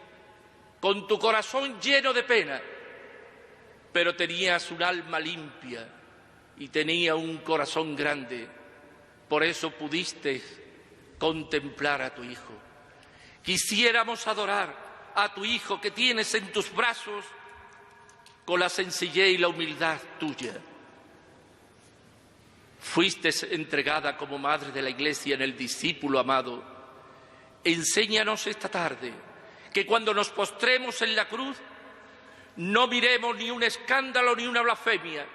[SPEAKER 3] con tu corazón lleno de pena, pero tenías un alma limpia y tenía un corazón grande. Por eso pudiste contemplar a tu Hijo. Quisiéramos adorar a tu Hijo que tienes en tus brazos con la sencillez y la humildad tuya. Fuiste entregada como madre de la Iglesia en el discípulo amado. Enséñanos esta tarde que cuando nos postremos en la cruz no miremos ni un escándalo ni una blasfemia,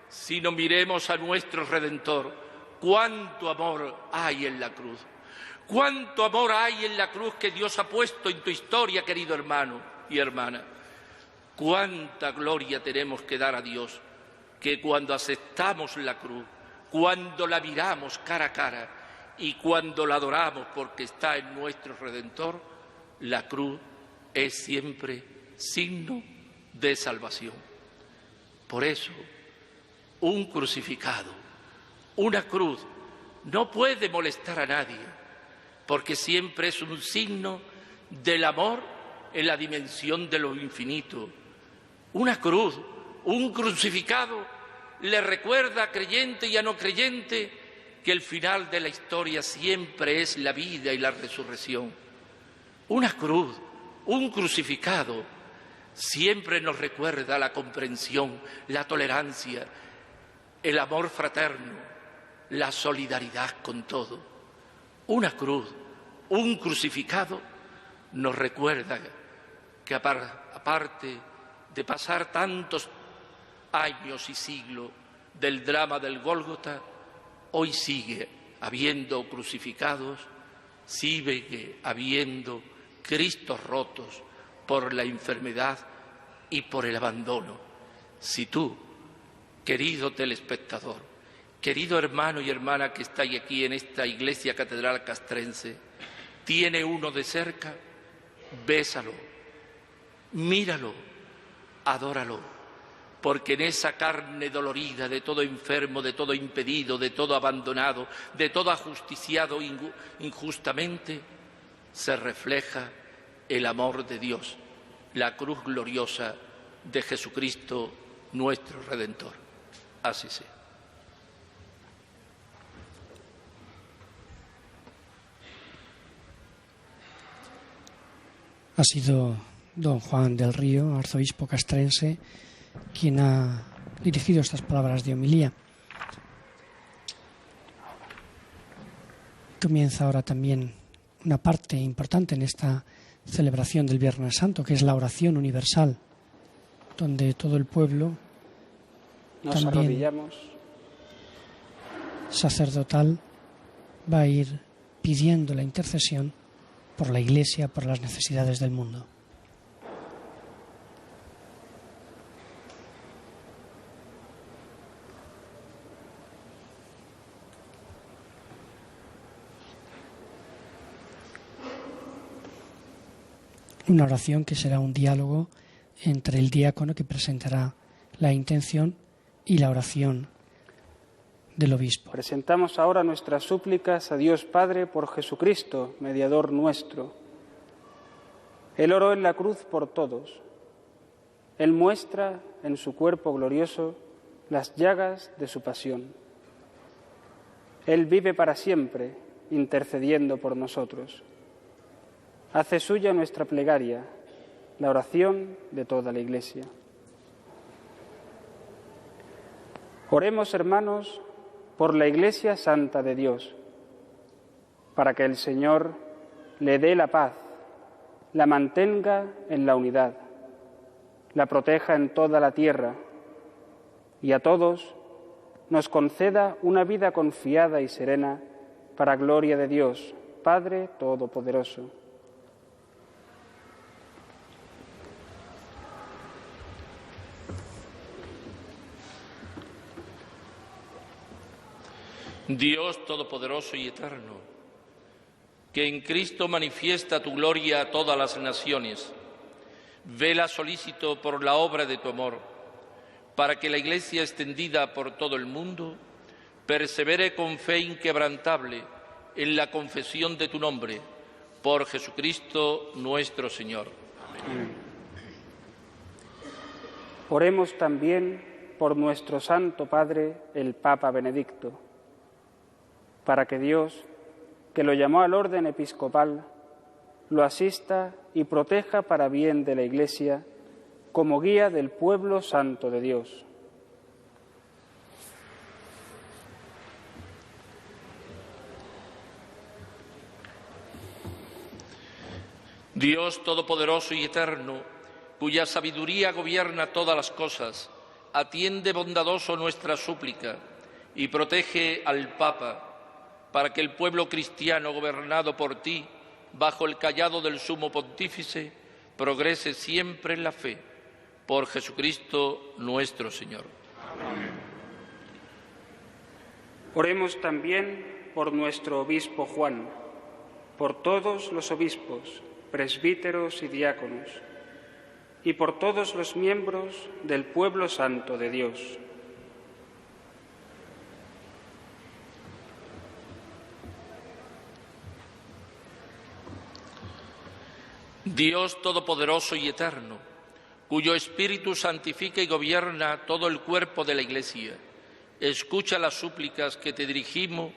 [SPEAKER 3] sino miremos a nuestro Redentor. Cuánto amor hay en la cruz. Cuánto amor hay en la cruz que Dios ha puesto en tu historia, querido hermano y hermana. Cuánta gloria tenemos que dar a Dios, que cuando aceptamos la cruz, cuando la miramos cara a cara y cuando la adoramos porque está en nuestro Redentor, la cruz es siempre signo de salvación. Por eso, un crucificado, una cruz, no puede molestar a nadie, porque siempre es un signo del amor en la dimensión de lo infinito. Una cruz, un crucificado, le recuerda a creyente y a no creyente que el final de la historia siempre es la vida y la resurrección. Una cruz, un crucificado, siempre nos recuerda la comprensión, la tolerancia, el amor fraterno, la solidaridad con todo. Una cruz, un crucificado, nos recuerda que aparte de pasar tantos años y siglos del drama del Gólgota, hoy sigue habiendo crucificados, sigue habiendo Cristos rotos por la enfermedad y por el abandono. Si tú, querido telespectador, querido hermano y hermana que estáis aquí en esta iglesia catedral castrense, tiene uno de cerca, bésalo, míralo, adóralo, porque en esa carne dolorida de todo enfermo, de todo impedido, de todo abandonado, de todo ajusticiado injustamente, se refleja el amor de Dios, la cruz gloriosa de Jesucristo, nuestro Redentor. Así sea.
[SPEAKER 2] Ha sido don Juan del Río, arzobispo castrense, quien ha dirigido estas palabras de homilía. Comienza ahora también una parte importante en esta celebración del Viernes Santo, que es la oración universal, donde todo el pueblo
[SPEAKER 8] nos
[SPEAKER 2] también
[SPEAKER 8] arrodillamos
[SPEAKER 2] sacerdotal va a ir pidiendo la intercesión por la Iglesia, por las necesidades del mundo. Una oración que será un diálogo entre el diácono que presentará la intención y la oración del obispo.
[SPEAKER 8] Presentamos ahora nuestras súplicas a Dios Padre por Jesucristo, mediador nuestro. Él oró en la cruz por todos. Él muestra en su cuerpo glorioso las llagas de su pasión. Él vive para siempre, intercediendo por nosotros. Hace suya nuestra plegaria, la oración de toda la Iglesia. Oremos, hermanos, por la Iglesia Santa de Dios, para que el Señor le dé la paz, la mantenga en la unidad, la proteja en toda la tierra y a todos nos conceda una vida confiada y serena para gloria de Dios, Padre Todopoderoso.
[SPEAKER 3] Dios Todopoderoso y Eterno, que en Cristo manifiesta tu gloria a todas las naciones, vela solícito por la obra de tu amor, para que la Iglesia extendida por todo el mundo persevere con fe inquebrantable en la confesión de tu nombre, por Jesucristo nuestro Señor. Amén.
[SPEAKER 8] Oremos también por nuestro Santo Padre, el Papa Benedicto, para que Dios, que lo llamó al orden episcopal, lo asista y proteja para bien de la Iglesia como guía del pueblo santo de Dios.
[SPEAKER 3] Dios Todopoderoso y Eterno, cuya sabiduría gobierna todas las cosas, atiende bondadoso nuestra súplica y protege al Papa, para que el pueblo cristiano gobernado por ti, bajo el cayado del Sumo Pontífice, progrese siempre en la fe, por Jesucristo nuestro Señor.
[SPEAKER 8] Amén. Oremos también por nuestro obispo Juan, por todos los obispos, presbíteros y diáconos, y por todos los miembros del pueblo santo de Dios.
[SPEAKER 3] Dios Todopoderoso y Eterno, cuyo Espíritu santifica y gobierna todo el cuerpo de la Iglesia, escucha las súplicas que te dirigimos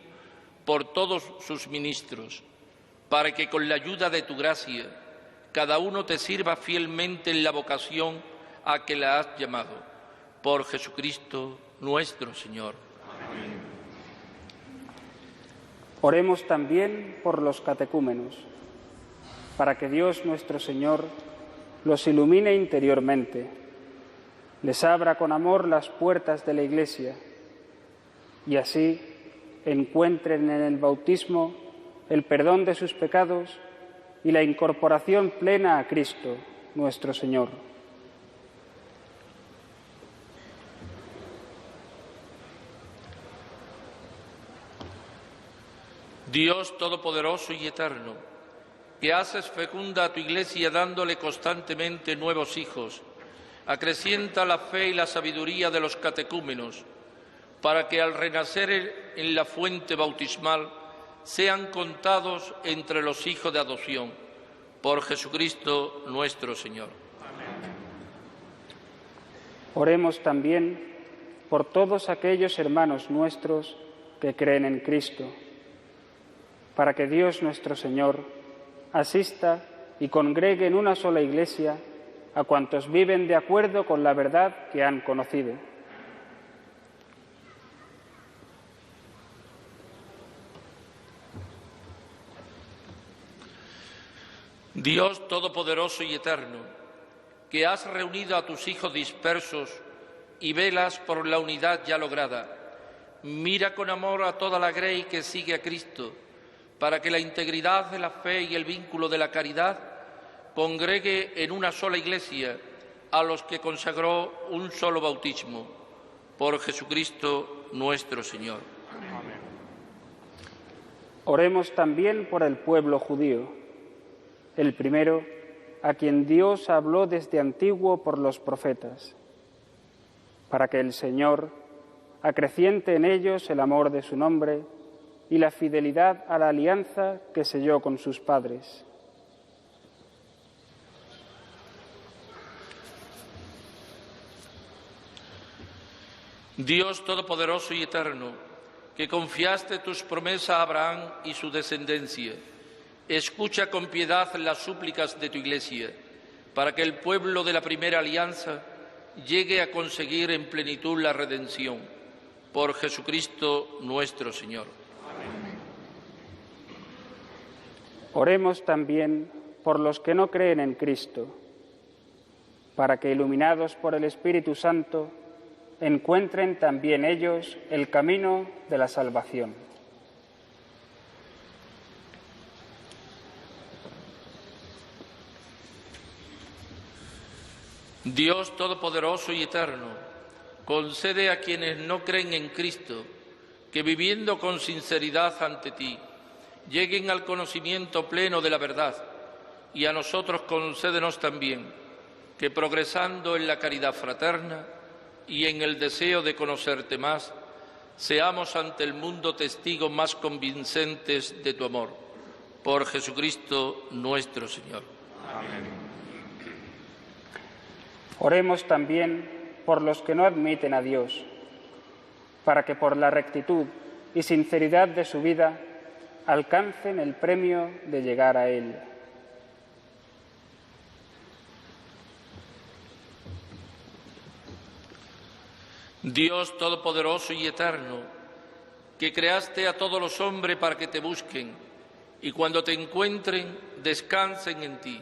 [SPEAKER 3] por todos sus ministros, para que con la ayuda de tu gracia cada uno te sirva fielmente en la vocación a que la has llamado, por Jesucristo nuestro Señor. Amén.
[SPEAKER 8] Oremos también por los catecúmenos, para que Dios nuestro Señor los ilumine interiormente, les abra con amor las puertas de la Iglesia y así encuentren en el bautismo el perdón de sus pecados y la incorporación plena a Cristo nuestro Señor.
[SPEAKER 3] Dios Todopoderoso y Eterno, que haces fecunda a tu Iglesia dándole constantemente nuevos hijos, acrecienta la fe y la sabiduría de los catecúmenos, para que al renacer en la fuente bautismal sean contados entre los hijos de adopción, por Jesucristo nuestro Señor.
[SPEAKER 8] Amén. Oremos también por todos aquellos hermanos nuestros que creen en Cristo, para que Dios nuestro Señor asista y congregue en una sola Iglesia a cuantos viven de acuerdo con la verdad que han conocido.
[SPEAKER 3] Dios Todopoderoso y Eterno, que has reunido a tus hijos dispersos y velas por la unidad ya lograda, mira con amor a toda la grey que sigue a Cristo, para que la integridad de la fe y el vínculo de la caridad congregue en una sola Iglesia a los que consagró un solo bautismo, por Jesucristo nuestro Señor.
[SPEAKER 8] Amén. Oremos también por el pueblo judío, el primero a quien Dios habló desde antiguo por los profetas, para que el Señor acreciente en ellos el amor de su nombre y la fidelidad a la alianza que selló con sus padres.
[SPEAKER 3] Dios Todopoderoso y Eterno, que confiaste tus promesas a Abraham y su descendencia, escucha con piedad las súplicas de tu Iglesia, para que el pueblo de la primera alianza llegue a conseguir en plenitud la redención. Por Jesucristo nuestro Señor.
[SPEAKER 8] Amén. Oremos también por los que no creen en Cristo, para que, iluminados por el Espíritu Santo, encuentren también ellos el camino de la salvación.
[SPEAKER 3] Dios Todopoderoso y Eterno, concede a quienes no creen en Cristo que, viviendo con sinceridad ante ti, lleguen al conocimiento pleno de la verdad, y a nosotros concédenos también que, progresando en la caridad fraterna y en el deseo de conocerte más, seamos ante el mundo testigos más convincentes de tu amor. Por Jesucristo nuestro Señor.
[SPEAKER 8] Amén. Oremos también por los que no admiten a Dios, para que por la rectitud y sinceridad de su vida alcancen el premio de llegar a Él.
[SPEAKER 3] Dios Todopoderoso y Eterno, que creaste a todos los hombres para que te busquen y cuando te encuentren descansen en ti,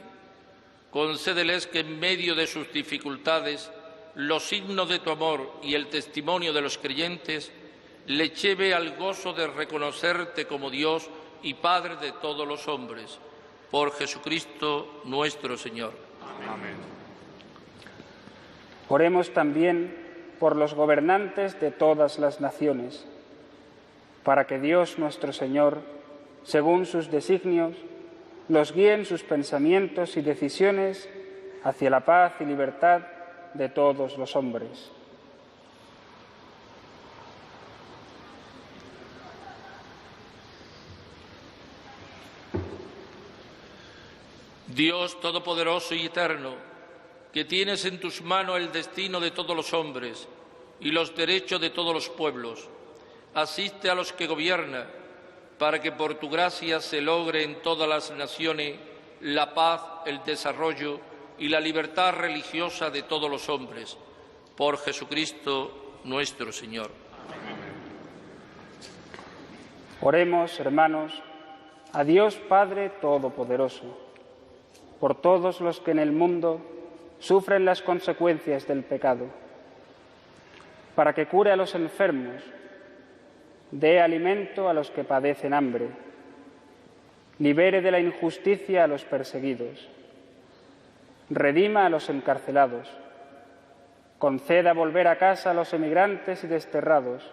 [SPEAKER 3] concédeles que en medio de sus dificultades los signos de tu amor y el testimonio de los creyentes le lleve al gozo de reconocerte como Dios y Padre de todos los hombres. Por Jesucristo nuestro Señor.
[SPEAKER 8] Amén. Oremos también por los gobernantes de todas las naciones, para que Dios nuestro Señor, según sus designios, los guíe en sus pensamientos y decisiones hacia la paz y libertad de todos los hombres.
[SPEAKER 3] Dios Todopoderoso y Eterno, que tienes en tus manos el destino de todos los hombres y los derechos de todos los pueblos, asiste a los que gobiernan, para que por tu gracia se logre en todas las naciones la paz, el desarrollo y la libertad religiosa de todos los hombres. Por Jesucristo nuestro Señor.
[SPEAKER 8] Oremos, hermanos, a Dios Padre Todopoderoso, por todos los que en el mundo sufren las consecuencias del pecado, para que cure a los enfermos, dé alimento a los que padecen hambre, libere de la injusticia a los perseguidos, redima a los encarcelados, conceda volver a casa a los emigrantes y desterrados,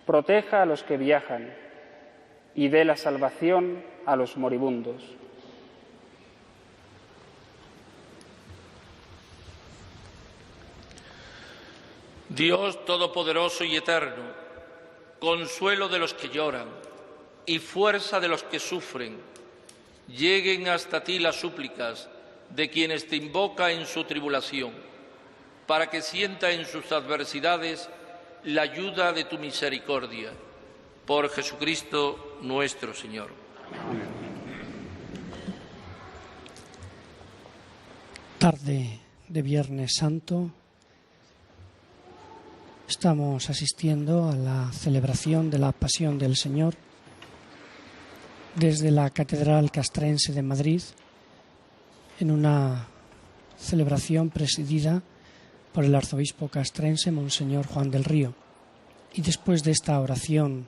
[SPEAKER 8] proteja a los que viajan, y dé la salvación a los moribundos.
[SPEAKER 3] Dios Todopoderoso y Eterno, consuelo de los que lloran y fuerza de los que sufren, lleguen hasta ti las súplicas de quienes te invocan en su tribulación, para que sienta en sus adversidades la ayuda de tu misericordia. Por Jesucristo nuestro Señor.
[SPEAKER 2] Tarde de Viernes Santo, estamos asistiendo a la celebración de la Pasión del Señor desde la Catedral Castrense de Madrid, en una celebración presidida por el arzobispo castrense, Monseñor Juan del Río. Y después de esta oración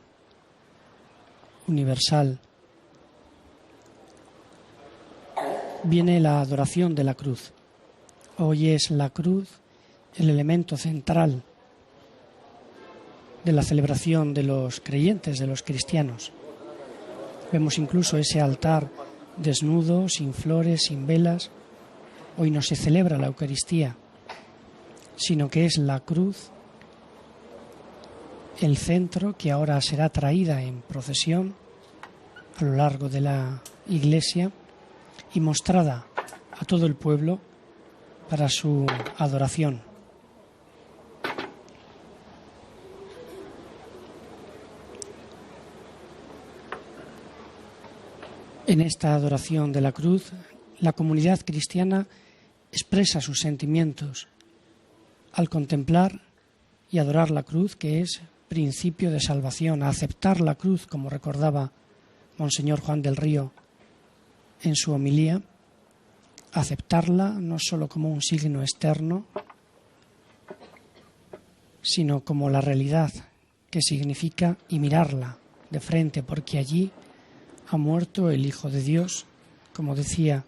[SPEAKER 2] universal viene la adoración de la cruz. Hoy es la cruz el elemento central de la celebración de los creyentes, de los cristianos. Vemos incluso ese altar desnudo, sin flores, sin velas. Hoy no se celebra la Eucaristía, sino que es la cruz el centro, que ahora será traída en procesión a lo largo de la iglesia y mostrada a todo el pueblo para su adoración. En esta adoración de la cruz, la comunidad cristiana expresa sus sentimientos al contemplar y adorar la cruz, que es principio de salvación, a aceptar la cruz, como recordaba Monseñor Juan del Río en su homilía, aceptarla no solo como un signo externo, sino como la realidad que significa, y mirarla de frente, porque allí ha muerto el Hijo de Dios, como decía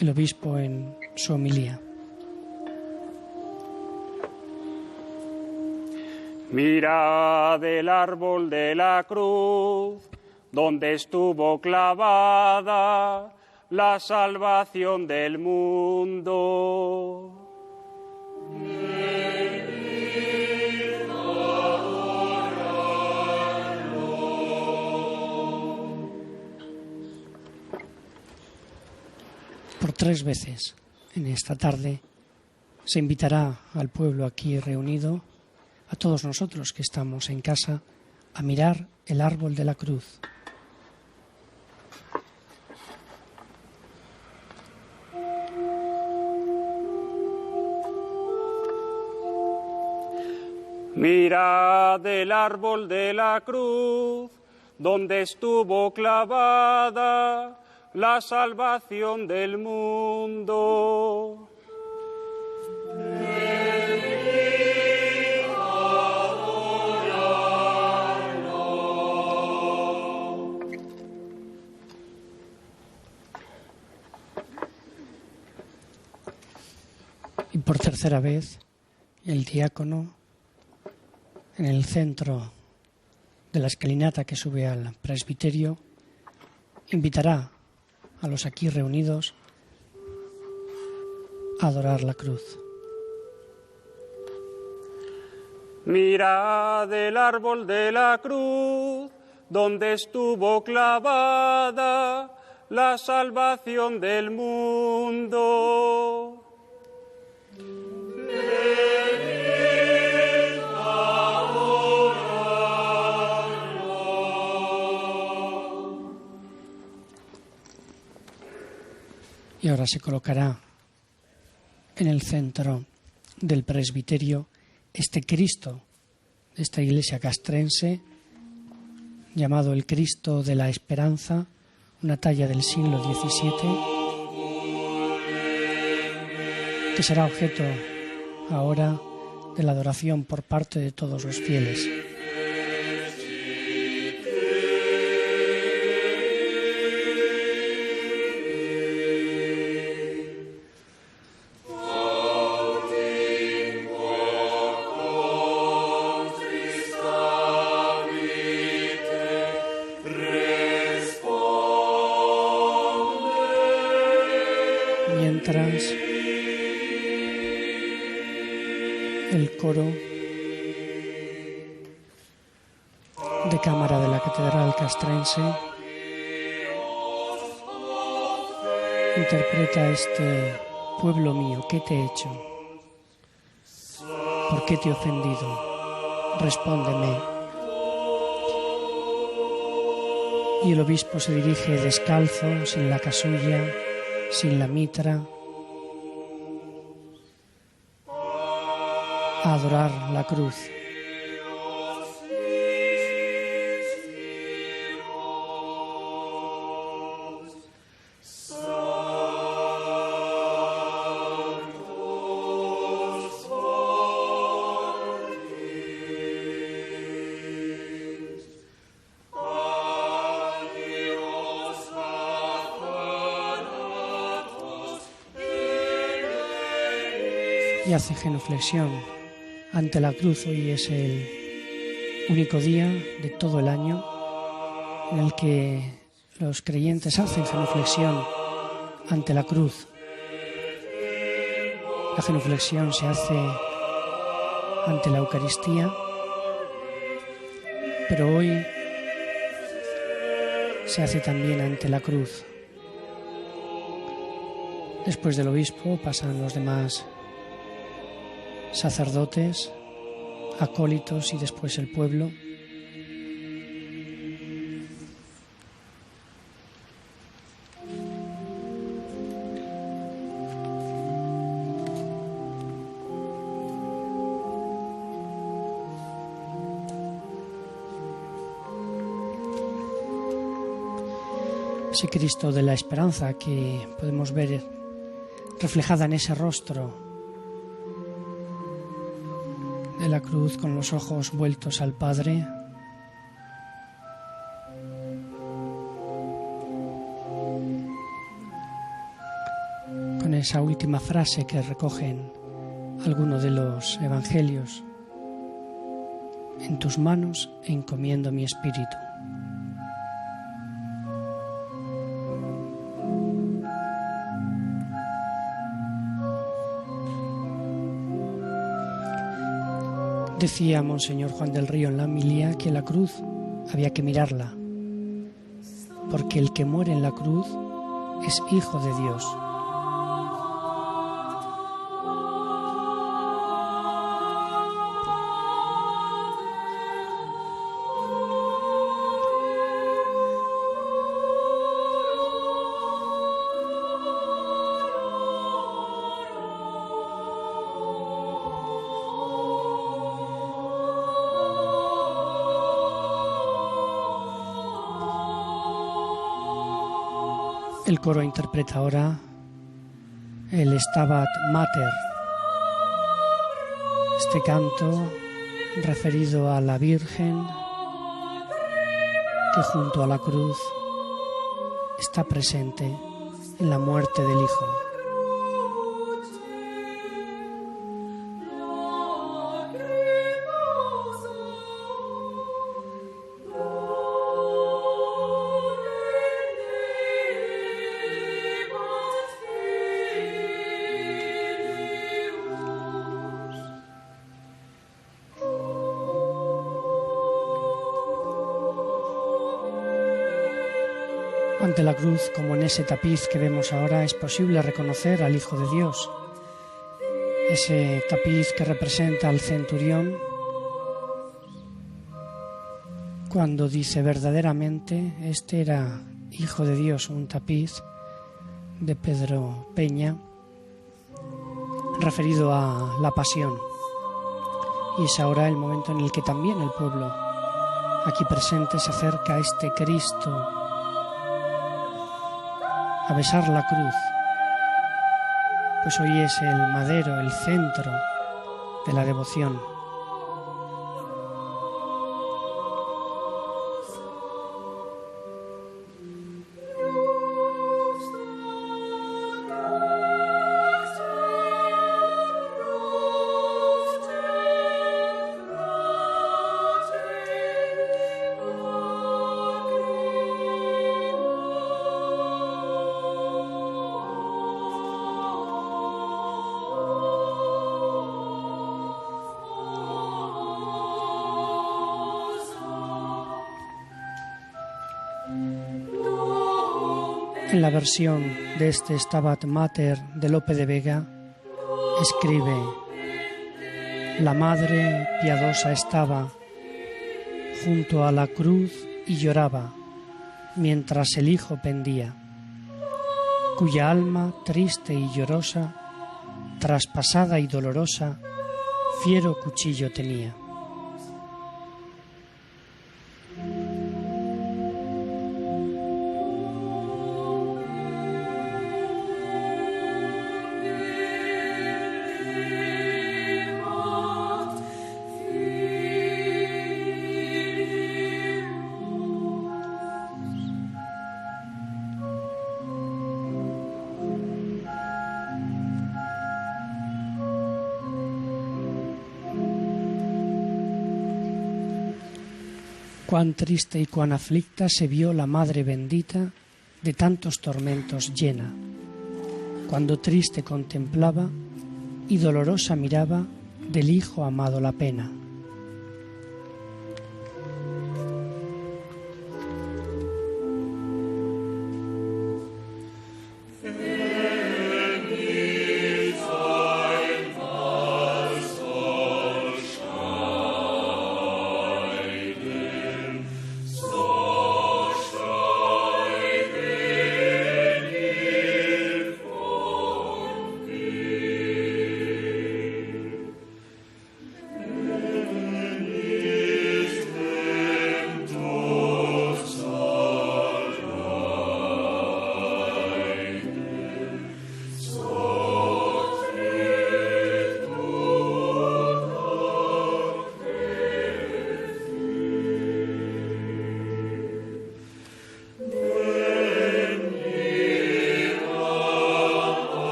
[SPEAKER 2] el obispo en su homilía.
[SPEAKER 8] Mirad el árbol de la cruz, donde estuvo clavada la salvación del mundo.
[SPEAKER 2] Por 3 veces en esta tarde se invitará al pueblo aquí reunido, a todos nosotros que estamos en casa, a mirar el árbol de la cruz.
[SPEAKER 8] Mirad el árbol de la cruz, donde estuvo clavada la salvación del mundo.
[SPEAKER 2] Y por 3ª vez, el diácono, en el centro de la escalinata que sube al presbiterio, invitará a los aquí reunidos a adorar la cruz.
[SPEAKER 8] Mirad el árbol de la cruz, donde estuvo clavada la salvación del mundo.
[SPEAKER 2] Y ahora se colocará en el centro del presbiterio este Cristo de esta iglesia castrense, llamado el Cristo de la Esperanza, una talla del siglo XVII, que será objeto ahora de la adoración por parte de todos los fieles.
[SPEAKER 9] Re
[SPEAKER 2] coro de cámara de la Catedral Castrense interpreta este pueblo mío, ¿qué te he hecho? ¿Por qué te he ofendido? Respóndeme. Y el obispo se dirige descalzo, sin la casulla, sin la mitra, a adorar la cruz. Y hace genuflexión ante la cruz. Hoy es el único día de todo el año en el que los creyentes hacen genuflexión ante la cruz. La genuflexión se hace ante la Eucaristía, pero hoy se hace también ante la cruz. Después del obispo pasan los demás sacerdotes, acólitos y después el pueblo. Ese Cristo de la esperanza que podemos ver reflejada en ese rostro de la cruz, con los ojos vueltos al Padre. Con esa última frase que recogen algunos de los evangelios: en tus manos encomiendo mi espíritu. Decía Monseñor Juan del Río en la homilía que la cruz había que mirarla, porque el que muere en la cruz es hijo de Dios. El coro interpreta ahora el Stabat Mater, este canto referido a la Virgen que junto a la cruz está presente en la muerte del Hijo. Ante la cruz, como en ese tapiz que vemos ahora, es posible reconocer al Hijo de Dios. Ese tapiz que representa al centurión cuando dice verdaderamente este era Hijo de Dios, un tapiz de Pedro Peña referido a la pasión. Y es ahora el momento en el que también el pueblo aquí presente se acerca a este Cristo, a besar la cruz, pues hoy es el madero, el centro de la devoción. En la versión de este Stabat Mater de Lope de Vega escribe: la madre piadosa estaba junto a la cruz y lloraba mientras el hijo pendía, cuya alma triste y llorosa, traspasada y dolorosa, fiero cuchillo tenía. Cuán triste y cuán aflicta se vio la Madre bendita, de tantos tormentos llena, cuando triste contemplaba y dolorosa miraba del Hijo amado la pena.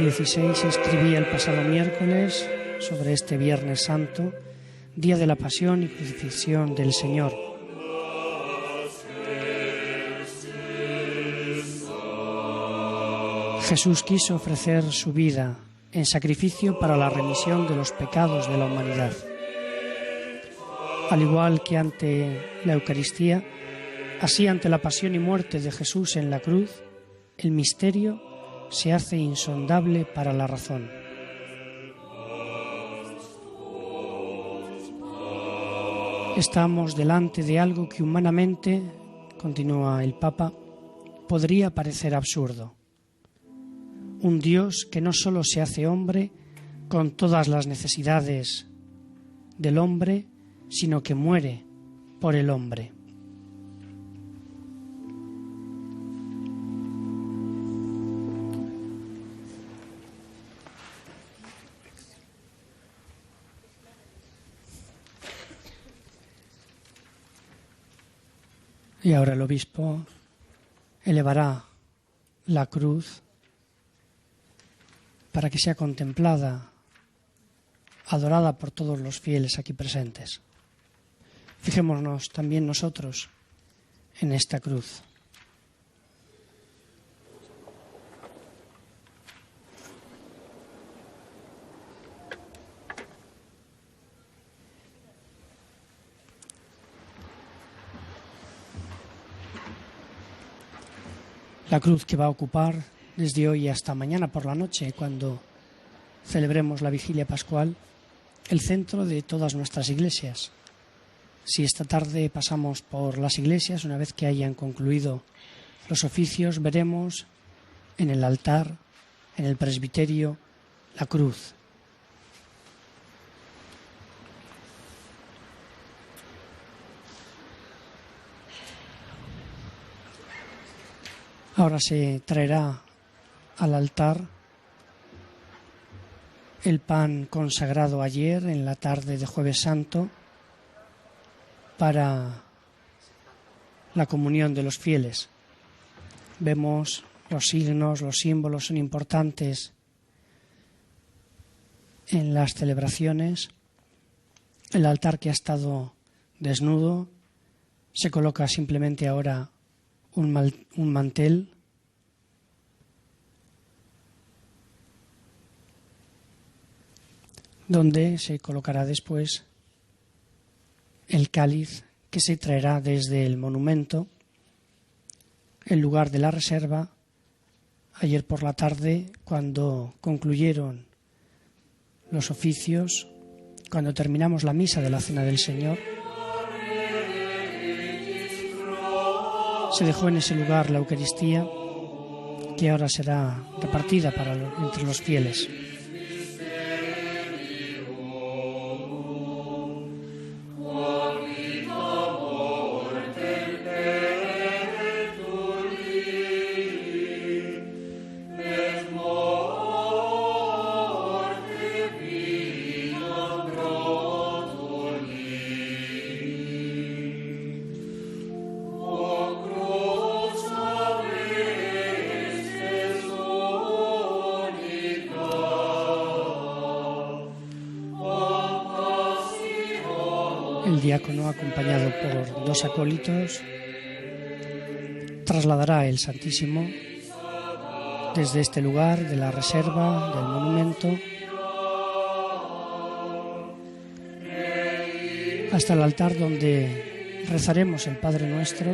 [SPEAKER 2] XVI escribía el pasado miércoles sobre este Viernes Santo, día de la pasión y crucifixión del Señor. Jesús quiso ofrecer su vida en sacrificio para la remisión de los pecados de la humanidad. Al igual que ante la Eucaristía, así ante la pasión y muerte de Jesús en la cruz, el misterio se hace insondable para la razón. Estamos delante de algo que humanamente, continúa el Papa, podría parecer absurdo. Un Dios que no solo se hace hombre con todas las necesidades del hombre, sino que muere por el hombre. Y ahora el obispo elevará la cruz para que sea contemplada, adorada por todos los fieles aquí presentes. Fijémonos también nosotros en esta cruz. La cruz que va a ocupar desde hoy hasta mañana por la noche, cuando celebremos la vigilia pascual, el centro de todas nuestras iglesias. Si esta tarde pasamos por las iglesias, una vez que hayan concluido los oficios, veremos en el altar, en el presbiterio, la cruz. Ahora se traerá al altar el pan consagrado ayer en la tarde de Jueves Santo para la comunión de los fieles. Vemos los signos, los símbolos son importantes en las celebraciones. El altar que ha estado desnudo, se coloca simplemente ahora un mantel donde se colocará después el cáliz que se traerá desde el monumento el lugar de la reserva ayer por la tarde, cuando concluyeron los oficios, cuando terminamos la misa de la Cena del Señor. Se dejó en ese lugar la Eucaristía, que ahora será repartida entre los fieles. El diácono, acompañado por dos acólitos, trasladará el Santísimo desde este lugar de la reserva, del monumento, hasta el altar donde rezaremos el Padre Nuestro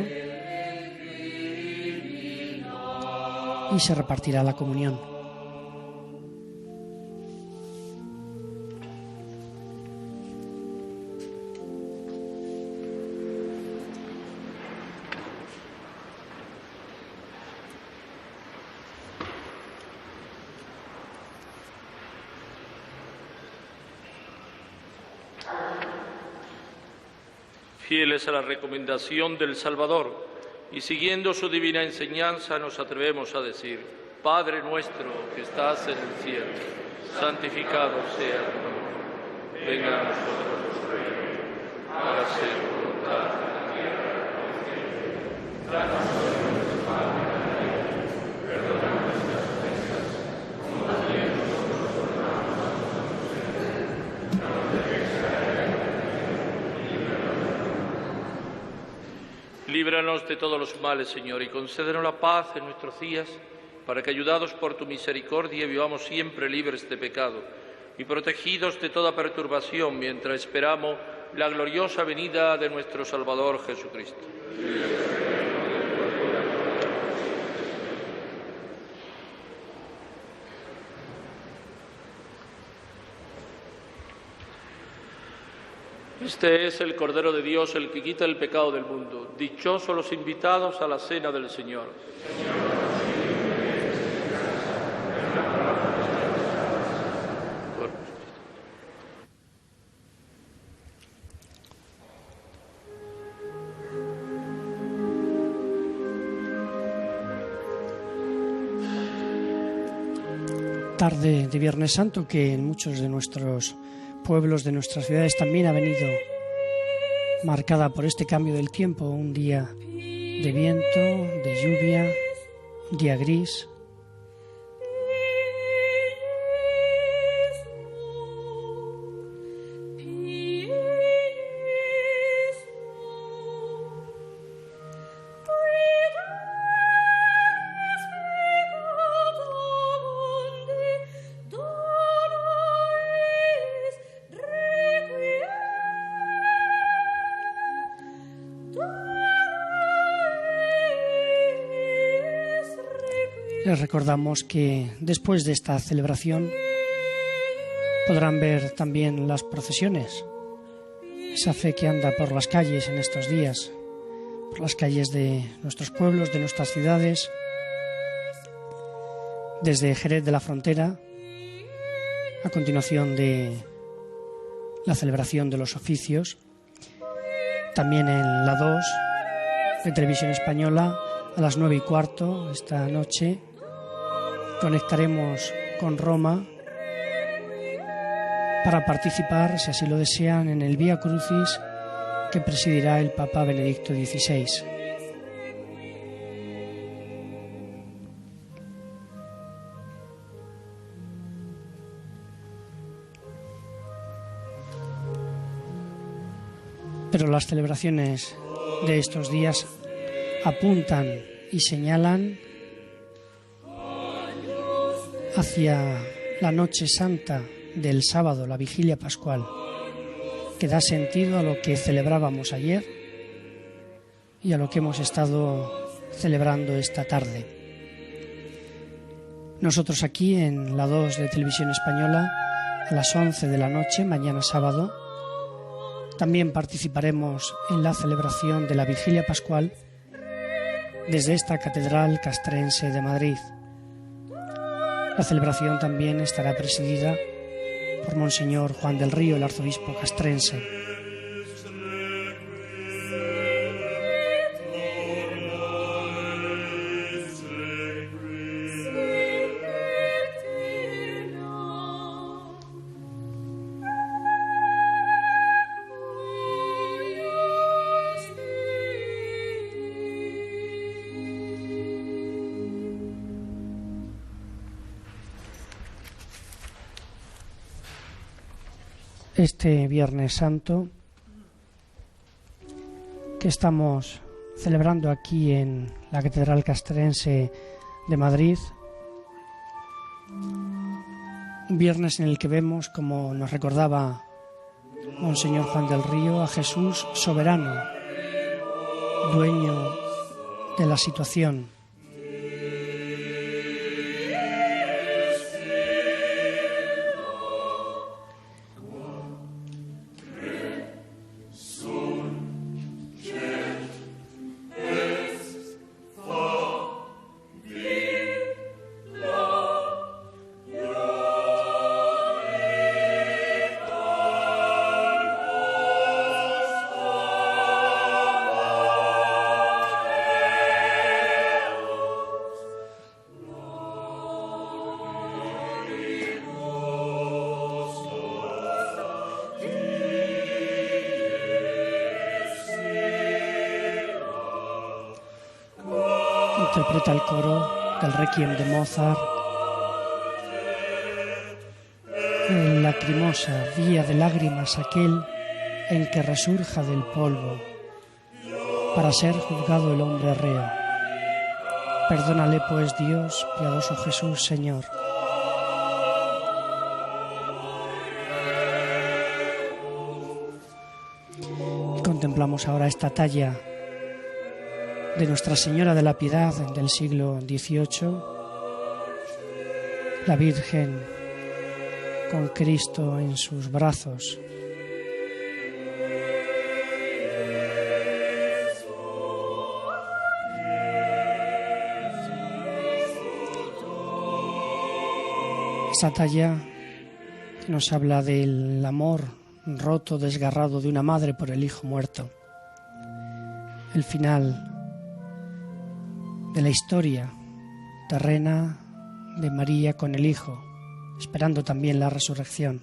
[SPEAKER 2] y se repartirá la comunión.
[SPEAKER 3] Fieles a la recomendación del Salvador y siguiendo su divina enseñanza, nos atrevemos a decir: Padre nuestro que estás en el cielo, santificado sea tu nombre. Venga a nosotros tu reino. Hágase tu voluntad en la tierra como en el cielo. Danos hoy nuestro pan de cada día. Perdona nuestras ofensas, como también nosotros perdonamos a nuestros ofensores. No nos dejes caer en la Líbranos de todos los males, Señor, y concédenos la paz en nuestros días, para que, ayudados por tu misericordia, vivamos siempre libres de pecado y protegidos de toda perturbación, mientras esperamos la gloriosa venida de nuestro Salvador Jesucristo. Este es el Cordero de Dios, el que quita el pecado del mundo. Dichosos los invitados a la cena del Señor.
[SPEAKER 2] Tarde de Viernes Santo, que en muchos de nuestros pueblos, de nuestras ciudades, también ha venido marcada por este cambio del tiempo, un día de viento, de lluvia, un día gris. Les recordamos que después de esta celebración podrán ver también las procesiones, esa fe que anda por las calles en estos días, por las calles de nuestros pueblos, de nuestras ciudades, desde Jerez de la Frontera, a continuación de la celebración de los oficios, también en la 2 de Televisión Española a las 9:15 esta noche. Conectaremos con Roma para participar, si así lo desean, en el Vía Crucis que presidirá el Papa Benedicto XVI. Pero las celebraciones de estos días apuntan y señalan hacia la noche santa del sábado, la vigilia pascual, que da sentido a lo que celebrábamos ayer y a lo que hemos estado celebrando esta tarde. Nosotros aquí en la 2 de Televisión Española, a las 11 de la noche, mañana sábado, también participaremos en la celebración de la Vigilia Pascual desde esta Catedral Castrense de Madrid. La celebración también estará presidida por Monseñor Juan del Río, el arzobispo castrense. Este Viernes Santo que estamos celebrando aquí en la Catedral Castrense de Madrid, un viernes en el que vemos, como nos recordaba Monseñor Juan del Río, a Jesús soberano, dueño de la situación. Interpreta el coro del Requiem de Mozart, en lacrimosa vía de lágrimas aquel en que resurja del polvo, para ser juzgado el hombre reo. Perdónale pues Dios, piadoso Jesús, Señor. Y contemplamos ahora esta talla de Nuestra Señora de la Piedad del siglo XVIII, la Virgen con Cristo en sus brazos. Esa talla que nos habla del amor roto, desgarrado de una madre por el hijo muerto. El final de la historia terrena de María con el Hijo, esperando también la resurrección.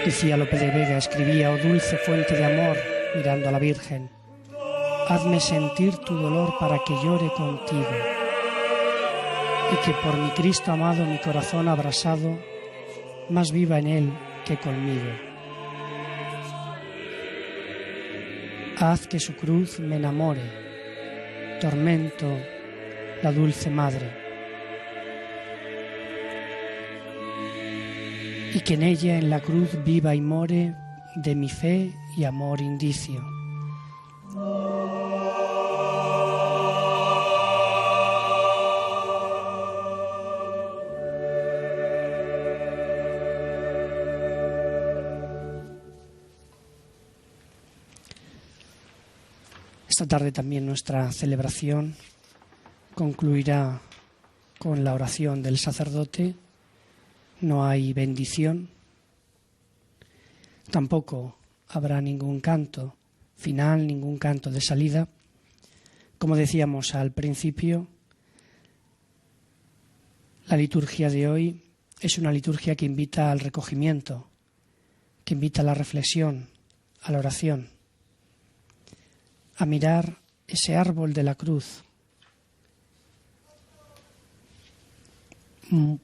[SPEAKER 2] Decía Lope de Vega, escribía: oh dulce fuente de amor, mirando a la Virgen, hazme sentir tu dolor para que llore contigo, y que por mi Cristo amado mi corazón abrasado más viva en él que conmigo. Haz que su cruz me enamore, tormento la dulce madre, y que en ella, en la cruz, viva y more de mi fe y amor indicio. Esta tarde también nuestra celebración concluirá con la oración del sacerdote. No hay bendición, tampoco habrá ningún canto final, ningún canto de salida. Como decíamos al principio, la liturgia de hoy es una liturgia que invita al recogimiento, que invita a la reflexión, a la oración, a mirar ese árbol de la cruz,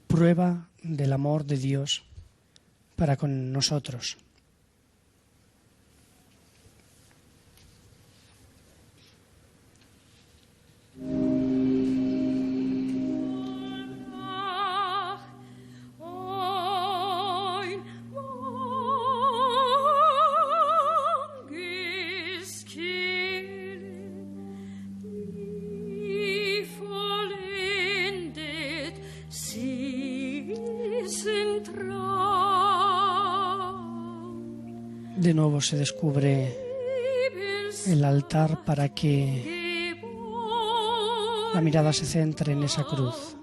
[SPEAKER 2] prueba del amor de Dios para con nosotros. De nuevo se descubre el altar para que la mirada se centre en esa cruz.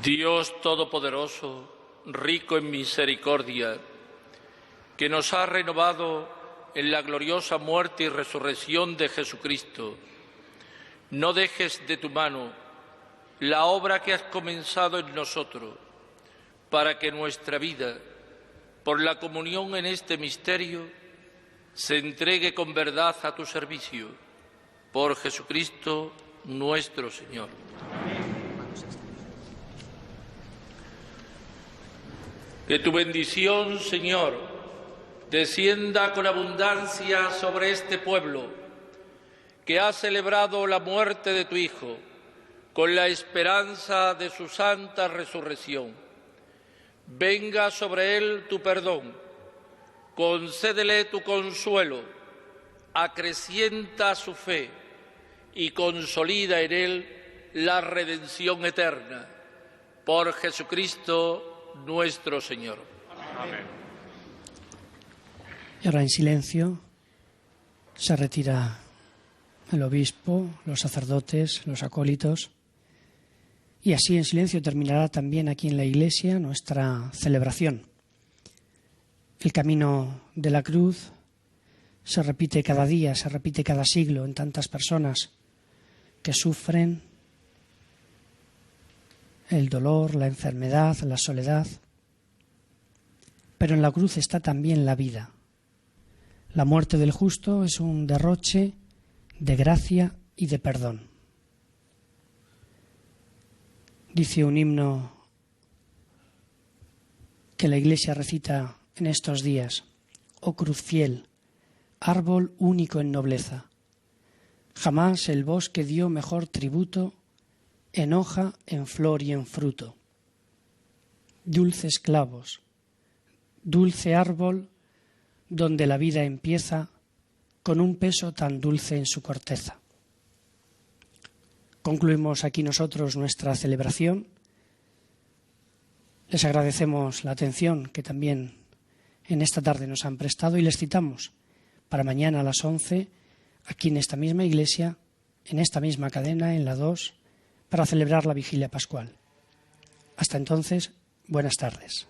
[SPEAKER 3] Dios Todopoderoso, rico en misericordia, que nos ha renovado en la gloriosa muerte y resurrección de Jesucristo, no dejes de tu mano la obra que has comenzado en nosotros, para que nuestra vida, por la comunión en este misterio, se entregue con verdad a tu servicio, por Jesucristo nuestro Señor. Que tu bendición, Señor, descienda con abundancia sobre este pueblo, que ha celebrado la muerte de tu Hijo, con la esperanza de su santa resurrección. Venga sobre él tu perdón, concédele tu consuelo, acrecienta su fe y consolida en él la redención eterna. Por Jesucristo nuestro Señor. Amén.
[SPEAKER 2] Y ahora en silencio se retira el obispo, los sacerdotes, los acólitos, y así en silencio terminará también aquí en la Iglesia nuestra celebración. El camino de la cruz se repite cada día, se repite cada siglo en tantas personas que sufren el dolor, la enfermedad, la soledad. Pero en la cruz está también la vida. La muerte del justo es un derroche de gracia y de perdón. Dice un himno que la Iglesia recita en estos días: oh cruz fiel, árbol único en nobleza, jamás el bosque dio mejor tributo en hoja, en flor y en fruto. Dulces clavos, dulce árbol donde la vida empieza, con un peso tan dulce en su corteza. Concluimos aquí nosotros nuestra celebración. Les agradecemos la atención que también en esta tarde nos han prestado y les citamos para mañana a las 11, aquí en esta misma iglesia, en esta misma cadena, en la 2, para celebrar la vigilia pascual. Hasta entonces, buenas tardes.